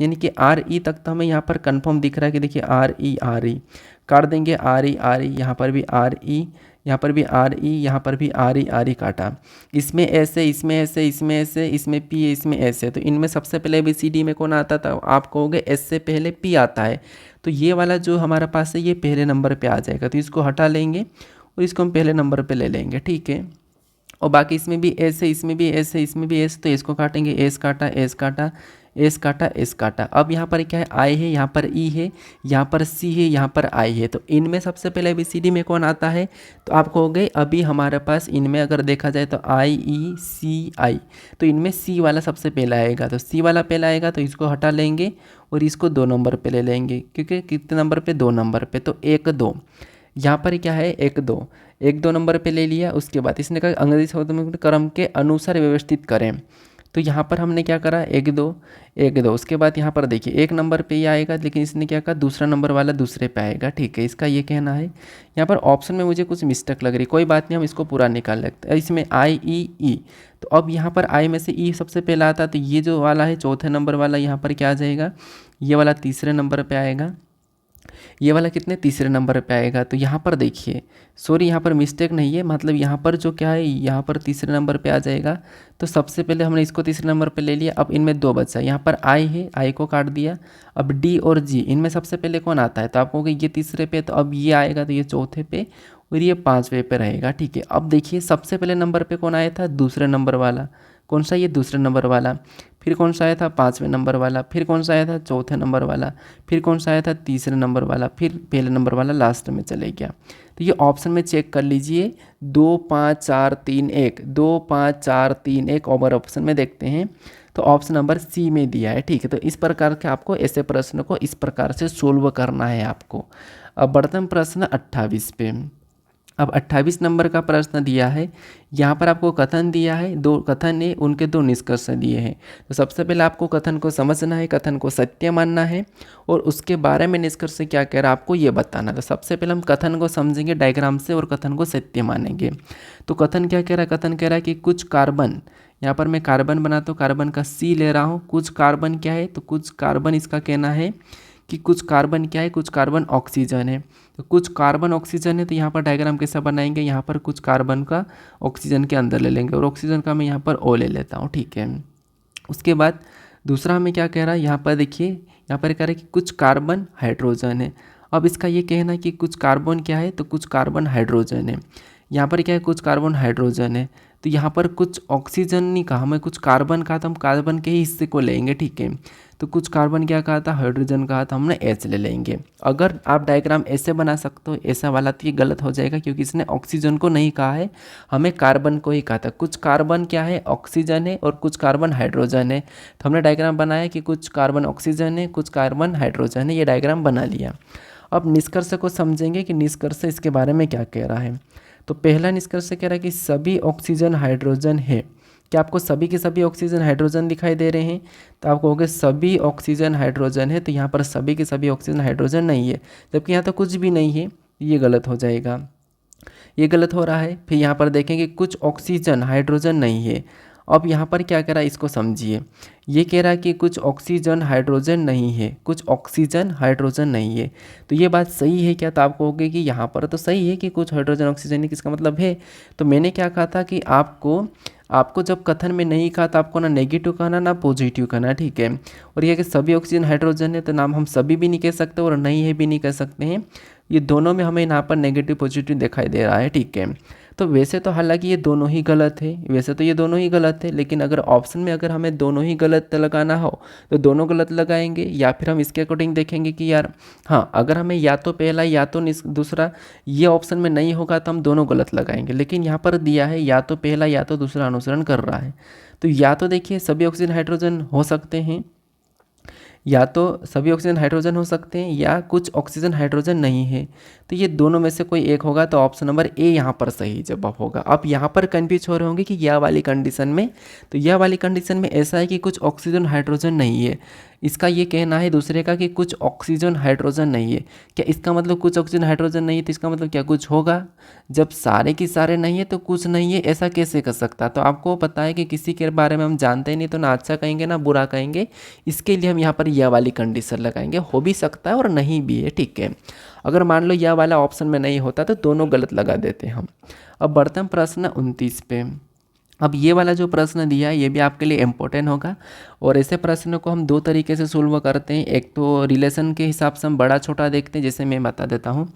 यानी कि RE तक तो हमें यहाँ पर कन्फर्म दिख रहा है कि देखिए RE काट देंगे, RE यहाँ पर भी RE, यहाँ पर भी RE, यहाँ पर भी RE काटा। इसमें ऐसे, इसमें ऐसे, इसमें ऐसे, इसमें P है, इसमें ऐसे। तो इनमें सबसे पहले ABCD में कौन आता था, आप कहोगे S से पहले P आता है, तो ये वाला जो हमारे पास है ये पहले नंबर पे आ जाएगा, तो इसको हटा लेंगे और इसको हम पहले नंबर पे ले लेंगे। ठीक है, और बाकी इसमें भी एस है, इसमें भी एस है, इसमें भी एस, तो इसको काटेंगे, एस काटा, एस काटा, एस काटा, एस काटा। अब यहाँ पर क्या है, आई है, यहाँ पर ई है, यहाँ पर सी है, यहाँ पर आई है। तो इनमें सबसे पहले ABCD में कौन आता है, तो आप कहोगे अभी हमारे पास इनमें अगर देखा जाए तो IECI, तो इनमें सी वाला सबसे पहला आएगा। तो सी वाला पहला आएगा, तो इसको हटा लेंगे और इसको 2 नंबर पर ले लेंगे, क्योंकि कितने नंबर पर, 2 नंबर पर। तो 1 2, यहाँ पर क्या है 1 2 नंबर पे ले लिया। उसके बाद इसने कहा अंग्रेजी शब्द में क्रम के अनुसार व्यवस्थित करें, तो यहाँ पर हमने क्या करा, 1 2। उसके बाद यहाँ पर देखिए 1 नंबर पे ही आएगा, लेकिन इसने क्या कहा, दूसरा नंबर वाला दूसरे पे आएगा। ठीक है, इसका ये कहना है। यहाँ पर ऑप्शन में मुझे कुछ मिस्टेक लग रही, कोई बात नहीं, हम इसको पूरा निकाल लेते हैं। इसमें IEE, तो अब यहाँ पर आई में से ई सबसे पहला आता, तो ये जो वाला है चौथे नंबर वाला यहाँ पर क्या आ जाएगा, ये वाला तीसरे नंबर पर आएगा, ये वाला कितने, तीसरे नंबर पे आएगा। तो यहाँ पर देखिए, सॉरी यहाँ पर मिस्टेक नहीं है, मतलब यहाँ पर जो क्या है, यहाँ पर तीसरे नंबर पे आ जाएगा। तो सबसे पहले हमने इसको तीसरे नंबर पे ले लिया। अब इनमें 2 बचा, यहाँ पर आई है, आई को काट दिया। अब डी और जी, इनमें सबसे पहले कौन आता है, तो आप कहोगे ये तीसरे पे, तो अब ये आएगा, तो ये चौथे पे और ये 5वें पे रहेगा। ठीक है, अब देखिए सबसे पहले नंबर पे कौन आया था, दूसरे नंबर वाला, कौन सा, ये दूसरे नंबर वाला। फिर कौन सा आया था, 5वें नंबर वाला। फिर कौन सा आया था, चौथे नंबर वाला। फिर कौन सा आया था, तीसरे नंबर वाला। फिर पहले नंबर वाला लास्ट में चले गया। तो ये ऑप्शन में चेक कर लीजिए, 2 5 4 3 1, 2 5 4 3 1 ओवर ऑप्शन में देखते हैं, तो ऑप्शन नंबर सी में दिया है। ठीक है, तो इस प्रकार के आपको ऐसे प्रश्न को इस प्रकार से सोल्व करना है आपको। अब बढ़ते हैं प्रश्न 28 पे। अब 28 नंबर का प्रश्न दिया है, यहाँ पर आपको कथन दिया है, दो कथन है, उनके दो निष्कर्ष दिए हैं। तो सबसे पहले आपको कथन को समझना है, कथन को सत्य मानना है और उसके बारे में निष्कर्ष क्या कह रहा है आपको ये बताना। तो सबसे पहले हम कथन को समझेंगे डायग्राम से और कथन को सत्य मानेंगे। तो कथन क्या कह रहा है, कथन कह रहा है कि कुछ कार्बन, यहाँ पर मैं कार्बन बनाता हूँ, कार्बन का C ले रहा हूँ, कुछ कार्बन क्या है, तो कुछ कार्बन इसका कहना है कि कुछ कार्बन क्या है, कुछ कार्बन ऑक्सीजन है। तो कुछ कार्बन ऑक्सीजन है, तो यहाँ पर डायग्राम कैसा बनाएंगे, यहाँ पर कुछ कार्बन का ऑक्सीजन के अंदर ले लेंगे और ऑक्सीजन का मैं यहाँ पर O ले लेता हूँ, ठीक है। उसके बाद दूसरा हमें क्या कह रहा है, यहाँ पर देखिए, यहाँ पर कह रहा है कि कुछ कार्बन हाइड्रोजन है। अब इसका ये कहना है कि कुछ कार्बन क्या है, तो कुछ कार्बन हाइड्रोजन है। यहाँ पर क्या है, कुछ कार्बन हाइड्रोजन है। तो यहाँ पर कुछ ऑक्सीजन नहीं कहा, हमें कुछ कार्बन कहा, तो हम कार्बन के ही हिस्से को लेंगे, ठीक है। तो कुछ कार्बन क्या कहा था, हाइड्रोजन कहा था, हमने H ले लेंगे। अगर आप डायग्राम ऐसे बना सकते हो, ऐसा वाला, तो ये गलत हो जाएगा क्योंकि इसने ऑक्सीजन को नहीं कहा है, हमें कार्बन को ही कहा था। कुछ कार्बन क्या है, ऑक्सीजन है और कुछ कार्बन हाइड्रोजन है। तो हमने डायग्राम बनाया कि कुछ कार्बन ऑक्सीजन है, कुछ कार्बन हाइड्रोजन है, ये डायग्राम बना लिया। अब निष्कर्ष को समझेंगे कि निष्कर्ष इसके बारे में क्या कह रहा है। तो पहला निष्कर्ष कह रहा है कि सभी ऑक्सीजन हाइड्रोजन है। क्या आपको सभी के सभी ऑक्सीजन हाइड्रोजन दिखाई दे रहे हैं, तो आप कहोगे सभी ऑक्सीजन हाइड्रोजन है, तो यहाँ पर सभी के सभी ऑक्सीजन हाइड्रोजन नहीं है, जबकि यहाँ तो कुछ भी नहीं है, ये गलत हो जाएगा, ये गलत हो रहा है। फिर यहाँ पर देखेंगे कुछ ऑक्सीजन हाइड्रोजन नहीं है। अब यहाँ पर क्या कह रहा है, इसको समझिए। ये कह रहा है कि कुछ ऑक्सीजन हाइड्रोजन नहीं है, कुछ ऑक्सीजन हाइड्रोजन नहीं है। तो ये बात सही है क्या, तो आप कहोगे कि यहाँ पर तो सही है कि कुछ हाइड्रोजन ऑक्सीजन है, किसका मतलब है। तो मैंने क्या कहा था कि आपको जब कथन में नहीं कहा तो आपको ना नेगेटिव कहना ना पॉजिटिव कहना, ठीक है। और ये कि सभी ऑक्सीजन हाइड्रोजन है, तो नाम हम सभी भी नहीं कह सकते और नहीं है भी नहीं कह सकते हैं। ये दोनों में हमें यहाँ पर नेगेटिव पॉजिटिव दिखाई दे रहा है, ठीक है। तो वैसे तो हालांकि ये दोनों ही गलत है, वैसे तो ये दोनों ही गलत है, लेकिन अगर ऑप्शन में अगर हमें दोनों ही गलत लगाना हो तो दोनों गलत लगाएंगे, या फिर हम इसके अकॉर्डिंग देखेंगे कि यार हाँ, अगर हमें या तो पहला या तो दूसरा ये ऑप्शन में नहीं होगा तो हम दोनों गलत लगाएंगे। लेकिन यहाँ पर दिया है या तो पहला या तो दूसरा अनुसरण कर रहा है, तो या तो देखिए सभी ऑक्सीजन हाइड्रोजन हो सकते हैं, या तो सभी ऑक्सीजन हाइड्रोजन हो सकते हैं या कुछ ऑक्सीजन हाइड्रोजन नहीं है। तो ये दोनों में से कोई एक होगा, तो ऑप्शन नंबर ए यहाँ पर सही जवाब होगा। अब यहाँ पर कन्फ्यूज हो रहे होंगे कि यह वाली कंडीशन में, तो यह वाली कंडीशन में ऐसा है कि कुछ ऑक्सीजन हाइड्रोजन नहीं है, इसका ये कहना है दूसरे का कि कुछ ऑक्सीजन हाइड्रोजन नहीं है। क्या इसका मतलब कुछ ऑक्सीजन हाइड्रोजन नहीं है, तो इसका मतलब क्या कुछ होगा। जब सारे की सारे नहीं है तो कुछ नहीं है, ऐसा कैसे कर सकता। तो आपको पता है कि किसी के बारे में हम जानते ही नहीं, तो ना अच्छा कहेंगे ना बुरा कहेंगे, इसके लिए हम यहाँ पर यह वाली कंडीशन लगाएंगे। हो भी सकता है और नहीं भी है, ठीक है। अगर मान लो यह वाला ऑप्शन में नहीं होता तो दोनों गलत लगा देते हम। अब बढ़ते हैं प्रश्न 29 पे। अब ये वाला जो प्रश्न दिया है ये भी आपके लिए इम्पोर्टेंट होगा, और ऐसे प्रश्नों को हम दो तरीके से सोल्व करते हैं। एक तो रिलेशन के हिसाब से हम बड़ा छोटा देखते हैं, जैसे मैं बता देता हूँ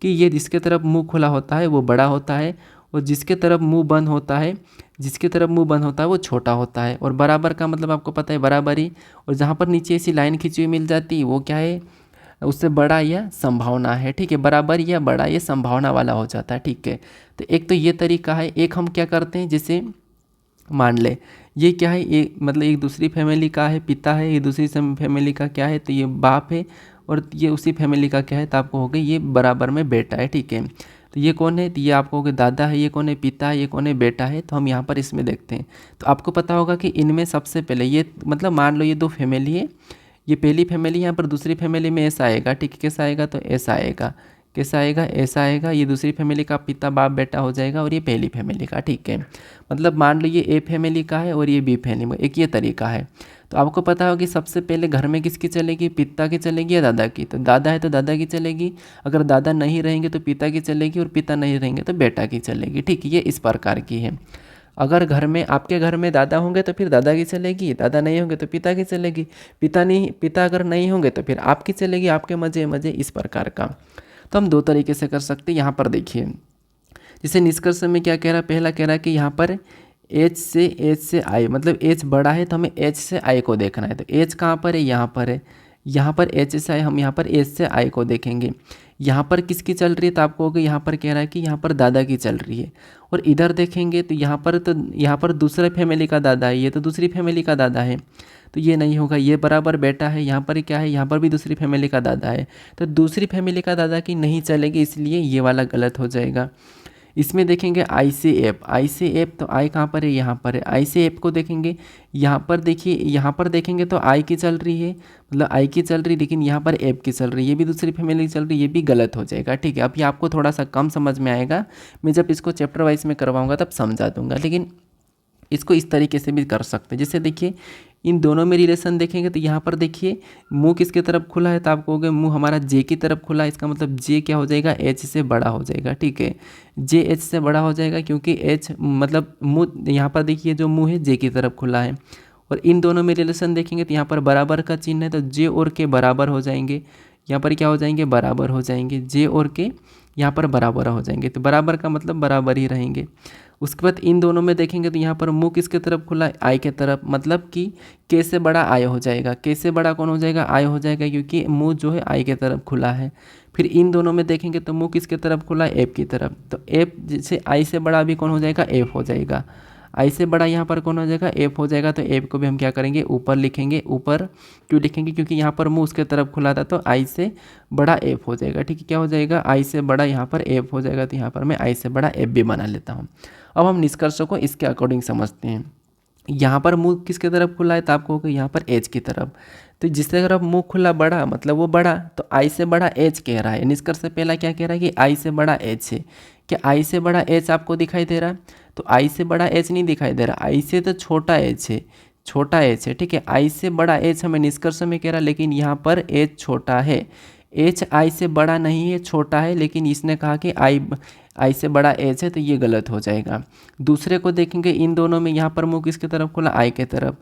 कि ये जिसके तरफ मुंह खुला होता है वो बड़ा होता है, और जिसके तरफ मुंह बंद होता है वो छोटा होता है। और बराबर का मतलब आपको पता है बराबरी, और जहाँ पर नीचे ऐसी लाइन खींची हुई मिल जाती है वो क्या है, उससे बड़ा या संभावना है, ठीक है। बराबर या बड़ा ये संभावना वाला हो जाता है, ठीक है। तो एक तो ये तरीका है। एक हम क्या करते हैं, जैसे मान ले ये क्या है, ये मतलब एक दूसरी फैमिली का है पिता है, ये दूसरी फैमिली का क्या है, तो ये बाप है, और ये उसी फैमिली का क्या है, तो आपको हो गया ये बराबर में बेटा है, ठीक है। तो ये कौन है, तो ये आपको हो गया दादा है, ये कौन है पिता है, ये कौन है बेटा है। तो हम यहाँ पर इसमें देखते हैं, तो आपको पता होगा कि इनमें सबसे पहले ये मतलब मान लो ये दो फैमिली है, ये पहली फैमिली, यहाँ पर दूसरी फैमिली में ऐसा आएगा, ठीक है। कैसा आएगा, तो ऐसा आएगा, कैसा आएगा, ऐसा आएगा। ये दूसरी फैमिली का पिता बाप बेटा हो जाएगा, और ये पहली फैमिली का, ठीक है। मतलब मान लो ये ए फैमिली का है और ये बी फैमिली, एक ये तरीका है। तो आपको पता होगा कि सबसे पहले घर में किसकी चलेगी, पिता की चलेगी या दादा की। तो दादा है तो दादा की चलेगी, अगर दादा नहीं रहेंगे तो पिता की चलेगी, और पिता नहीं रहेंगे तो बेटा की चलेगी, ठीक। ये इस प्रकार की है। अगर घर में आपके घर में दादा होंगे तो फिर दादा की चलेगी, दादा नहीं होंगे तो पिता की चलेगी, पिता अगर नहीं होंगे तो फिर आपकी चलेगी, आपके मजे मजे, इस प्रकार का। तो हम दो तरीके से कर सकते हैं। यहाँ पर देखिए जैसे निष्कर्ष में क्या कह रहा है, पहला कह रहा है कि यहाँ पर एच से आई, मतलब एच बड़ा है तो हमें एच से आई को देखना है। तो एच कहाँ पर है, यहाँ पर है, यहाँ पर एच से आई, हम यहाँ पर एच से आई को देखेंगे। यहाँ पर किसकी चल रही है, तो आपको होगा यहाँ पर कह रहा है कि यहाँ पर दादा की चल रही है। और इधर देखेंगे तो यहाँ पर दूसरे फैमिली का दादा है, ये तो दूसरी फैमिली का दादा है, तो ये नहीं होगा। ये बराबर बेटा है, यहाँ पर क्या है, यहाँ पर भी दूसरी फैमिली का दादा है, तो दूसरी फैमिली का दादा की नहीं चलेगी, इसलिए ये वाला गलत हो जाएगा। इसमें देखेंगे आई से एफ, आई से एफ, तो आई कहाँ पर है, यहाँ पर है। आई से एफ को देखेंगे, यहाँ पर देखिए, यहाँ पर देखेंगे तो आई की चल रही है, मतलब आई की चल रही, लेकिन यहाँ पर एफ की चल रही है, ये भी दूसरी फैमिली की चल रही है, ये भी गलत हो जाएगा। ठीक है, अब ये आपको थोड़ा सा कम समझ में आएगा, मैं जब इसको चैप्टर वाइज में करवाऊँगा तब समझा दूंगा, लेकिन इसको इस तरीके से भी कर सकते हैं। जैसे देखिए इन दोनों में रिलेशन देखेंगे तो यहाँ पर देखिए मुंह किसके तरफ खुला है, तो आप कहोगे मुंह हमारा जे की तरफ खुला है, इसका मतलब जे क्या हो जाएगा, एच से बड़ा हो जाएगा। ठीक है, जे एच से बड़ा हो जाएगा, क्योंकि एच मतलब मुंह, यहाँ पर देखिए जो मुंह है जे की तरफ खुला है। और इन दोनों में रिलेशन देखेंगे तो यहाँ पर बराबर का चिन्ह है, तो जे और के बराबर हो जाएंगे, यहाँ पर क्या हो जाएंगे, बराबर हो जाएंगे, जे और के यहाँ पर बराबर हो जाएंगे, तो बराबर का मतलब बराबर ही रहेंगे। उसके बाद इन दोनों में देखेंगे तो यहाँ पर मुंह किसके तरफ खुला है, आई के तरफ, मतलब कि के से बड़ा आई हो जाएगा। के से बड़ा कौन हो जाएगा, आई हो जाएगा, क्योंकि मुंह जो है आई के तरफ खुला है। फिर इन दोनों में देखेंगे तो मुंह किसके तरफ खुला है, एफ की तरफ, तो एफ जैसे आई से बड़ा भी कौन हो जाएगा, एफ हो जाएगा। आई से बड़ा यहाँ पर कौन हो जाएगा, एफ हो जाएगा, तो एफ को भी हम क्या करेंगे, ऊपर लिखेंगे। ऊपर क्यों लिखेंगे, क्योंकि यहाँ पर मुंह उसके तरफ खुला था, तो आई से बड़ा एफ हो जाएगा। ठीक है, क्या हो जाएगा, आई से बड़ा यहाँ पर एफ हो जाएगा, तो यहाँ पर मैं आई से बड़ा एफ भी बना लेता हूँ। अब हम निष्कर्षों को इसके अकॉर्डिंग समझते हैं। यहाँ पर मुंह किसके तरफ खुला है, तो आपको होगा यहाँ पर एच की तरफ, तो जिसके तरफ मुंह खुला बड़ा मतलब वो बड़ा, तो आई से बड़ा एच कह रहा है। निष्कर्ष से पहला क्या कह रहा है कि आई से बड़ा एच है। क्या आई से बड़ा एच आपको दिखाई दे रहा है, तो आई से बड़ा एच नहीं दिखाई दे रहा, आई से तो छोटा एच है, छोटा एच है। ठीक है, आई से बड़ा एच हमें निष्कर्ष में कह रहा है, लेकिन यहाँ पर एच छोटा है, एच आई से बड़ा नहीं है, छोटा है, लेकिन इसने कहा कि आई से बड़ा एच है, तो ये गलत हो जाएगा। दूसरे को देखेंगे, इन दोनों में यहाँ पर मुंह किसकी तरफ खुला, आई के तरफ।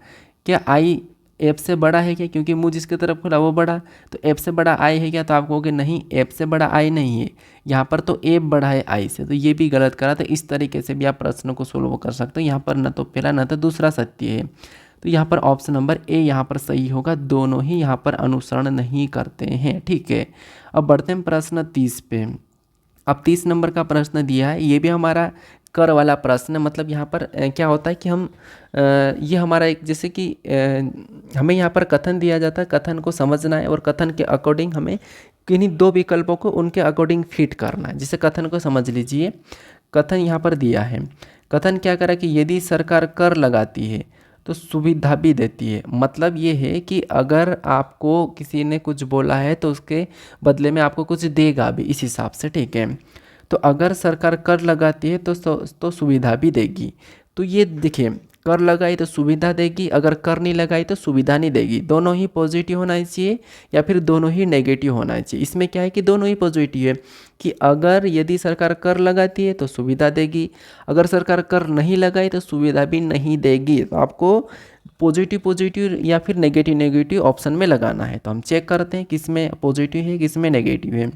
क्या आई एफ से बड़ा है क्या, क्योंकि मुंह जिसकी तरफ खुला वो बड़ा, तो एफ से बड़ा आई है क्या, तो आप कहोगे नहीं, एफ से बड़ा आई नहीं है, यहाँ पर तो एफ बड़ा है आई से, तो ये भी गलत करा। तो इस तरीके से भी आप प्रश्न को सोल्व कर सकते हो। यहाँ पर न तो पहला न तो दूसरा सत्य है, तो यहाँ पर ऑप्शन नंबर ए यहाँ पर सही होगा। दोनों ही यहाँ पर अनुसरण नहीं करते हैं। ठीक है, अब बढ़ते हैं प्रश्न 30 पे। अब 30 नंबर का प्रश्न दिया है, ये भी हमारा कर वाला प्रश्न है। मतलब यहाँ पर क्या होता है कि हम ये हमारा एक जैसे कि हमें यहाँ पर कथन दिया जाता है, कथन को समझना है और कथन के अकॉर्डिंग हमें किन्हीं दो विकल्पों को उनके अकॉर्डिंग फिट करना है। जैसे कथन को समझ लीजिए, कथन यहाँ पर दिया है। कथन क्या करा कि यदि सरकार कर लगाती है तो सुविधा भी देती है। मतलब ये है कि अगर आपको किसी ने कुछ बोला है तो उसके बदले में आपको कुछ देगा भी, इस हिसाब से। ठीक है, तो अगर सरकार कर लगाती है तो सुविधा भी देगी। तो ये देखिए, कर लगाई तो सुविधा देगी, अगर कर नहीं लगाई तो सुविधा नहीं देगी। दोनों ही पॉजिटिव होना चाहिए या फिर दोनों ही नेगेटिव होना चाहिए। इसमें क्या है कि दोनों ही पॉजिटिव है, कि अगर यदि सरकार कर लगाती है तो सुविधा देगी, अगर सरकार कर नहीं लगाई तो सुविधा भी नहीं देगी। तो आपको पॉजिटिव या फिर नेगेटिव ऑप्शन में लगाना है। तो हम चेक करते हैं किस में पॉजिटिव है किस में नेगेटिव है।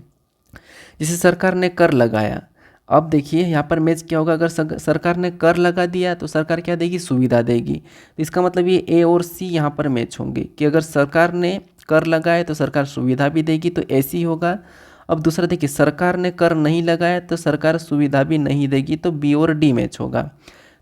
जैसे सरकार ने कर लगाया, अब देखिए यहाँ पर मैच क्या होगा, अगर सरकार ने कर लगा दिया तो सरकार क्या देगी, सुविधा देगी। तो इसका मतलब ये ए और सी यहाँ पर मैच होंगे कि अगर सरकार ने कर लगाया तो सरकार सुविधा भी देगी, तो ऐसी होगा। अब दूसरा देखिए, सरकार ने कर नहीं लगाया तो सरकार सुविधा भी नहीं देगी, तो बी और डी मैच होगा।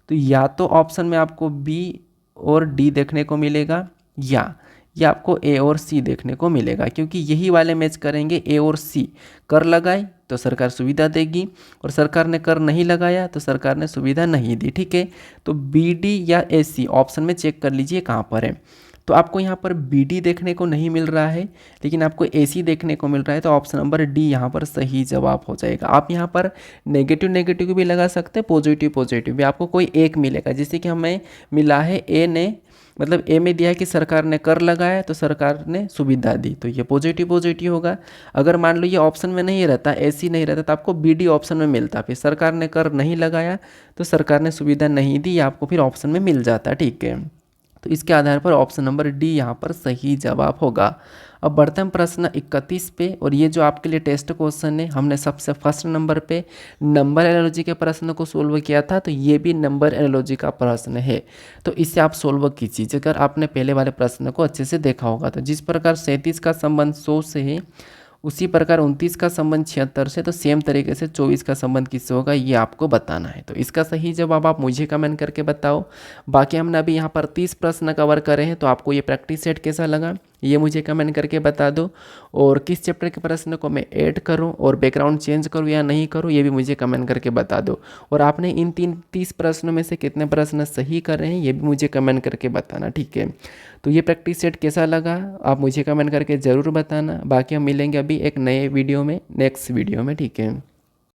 तो या तो ऑप्शन में आपको बी और डी देखने को मिलेगा या आपको ए और सी देखने को मिलेगा, क्योंकि यही वाले मैच करेंगे। ए और सी, कर लगाए तो सरकार सुविधा देगी और सरकार ने कर नहीं लगाया तो सरकार ने सुविधा नहीं दी। ठीक है, तो बी डी या ए सी ऑप्शन में चेक कर लीजिए कहाँ पर है। तो आपको यहाँ पर बी डी देखने को नहीं मिल रहा है, लेकिन आपको ए सी देखने को मिल रहा है, तो ऑप्शन नंबर डी यहाँ पर सही जवाब हो जाएगा। आप यहाँ पर नेगेटिव भी लगा सकते हैं, पॉजिटिव भी, आपको कोई एक मिलेगा। जैसे कि हमें मिला है ए ने, मतलब ए में दिया है कि सरकार ने कर लगाया तो सरकार ने सुविधा दी, तो ये पॉजिटिव होगा। अगर मान लो ये ऑप्शन में नहीं रहता, ऐसी नहीं रहता, तो आपको बी डी ऑप्शन में मिलता, फिर सरकार ने कर नहीं लगाया तो सरकार ने सुविधा नहीं दी, आपको फिर ऑप्शन में मिल जाता। ठीक है, तो इसके आधार पर ऑप्शन नंबर डी यहाँ पर सही जवाब होगा। अब बढ़ते हैं प्रश्न 31 पे, और ये जो आपके लिए टेस्ट क्वेश्चन है, हमने सबसे फर्स्ट नंबर पे नंबर एनालॉजी के प्रश्न को सोल्व किया था, तो ये भी नंबर एनालॉजी का प्रश्न है। तो इसे आप सोल्व कीजिए अगर आपने पहले वाले प्रश्न को अच्छे से देखा होगा। तो जिस प्रकार 37 का संबंध 100 से है उसी प्रकार 29 का संबंध 76 से, तो सेम तरीके से 24 का संबंध किससे होगा ये आपको बताना है। तो इसका सही जवाब आप मुझे कमेंट करके बताओ। बाकी हमने अभी यहाँ पर 30 प्रश्न कवर करे हैं, तो आपको ये प्रैक्टिस सेट कैसा लगा ये मुझे कमेंट करके बता दो। और किस चैप्टर के प्रश्न को मैं ऐड करूँ और बैकग्राउंड चेंज करूँ या नहीं करूँ ये भी मुझे कमेंट करके बता दो। और आपने इन 30 प्रश्नों में से कितने प्रश्न सही कर रहे हैं ये भी मुझे कमेंट करके बताना, ठीक है। तो ये प्रैक्टिस सेट कैसा लगा आप मुझे कमेंट करके ज़रूर बताना। बाकी हम मिलेंगे अभी एक नए वीडियो में, नेक्स्ट वीडियो में, ठीक है।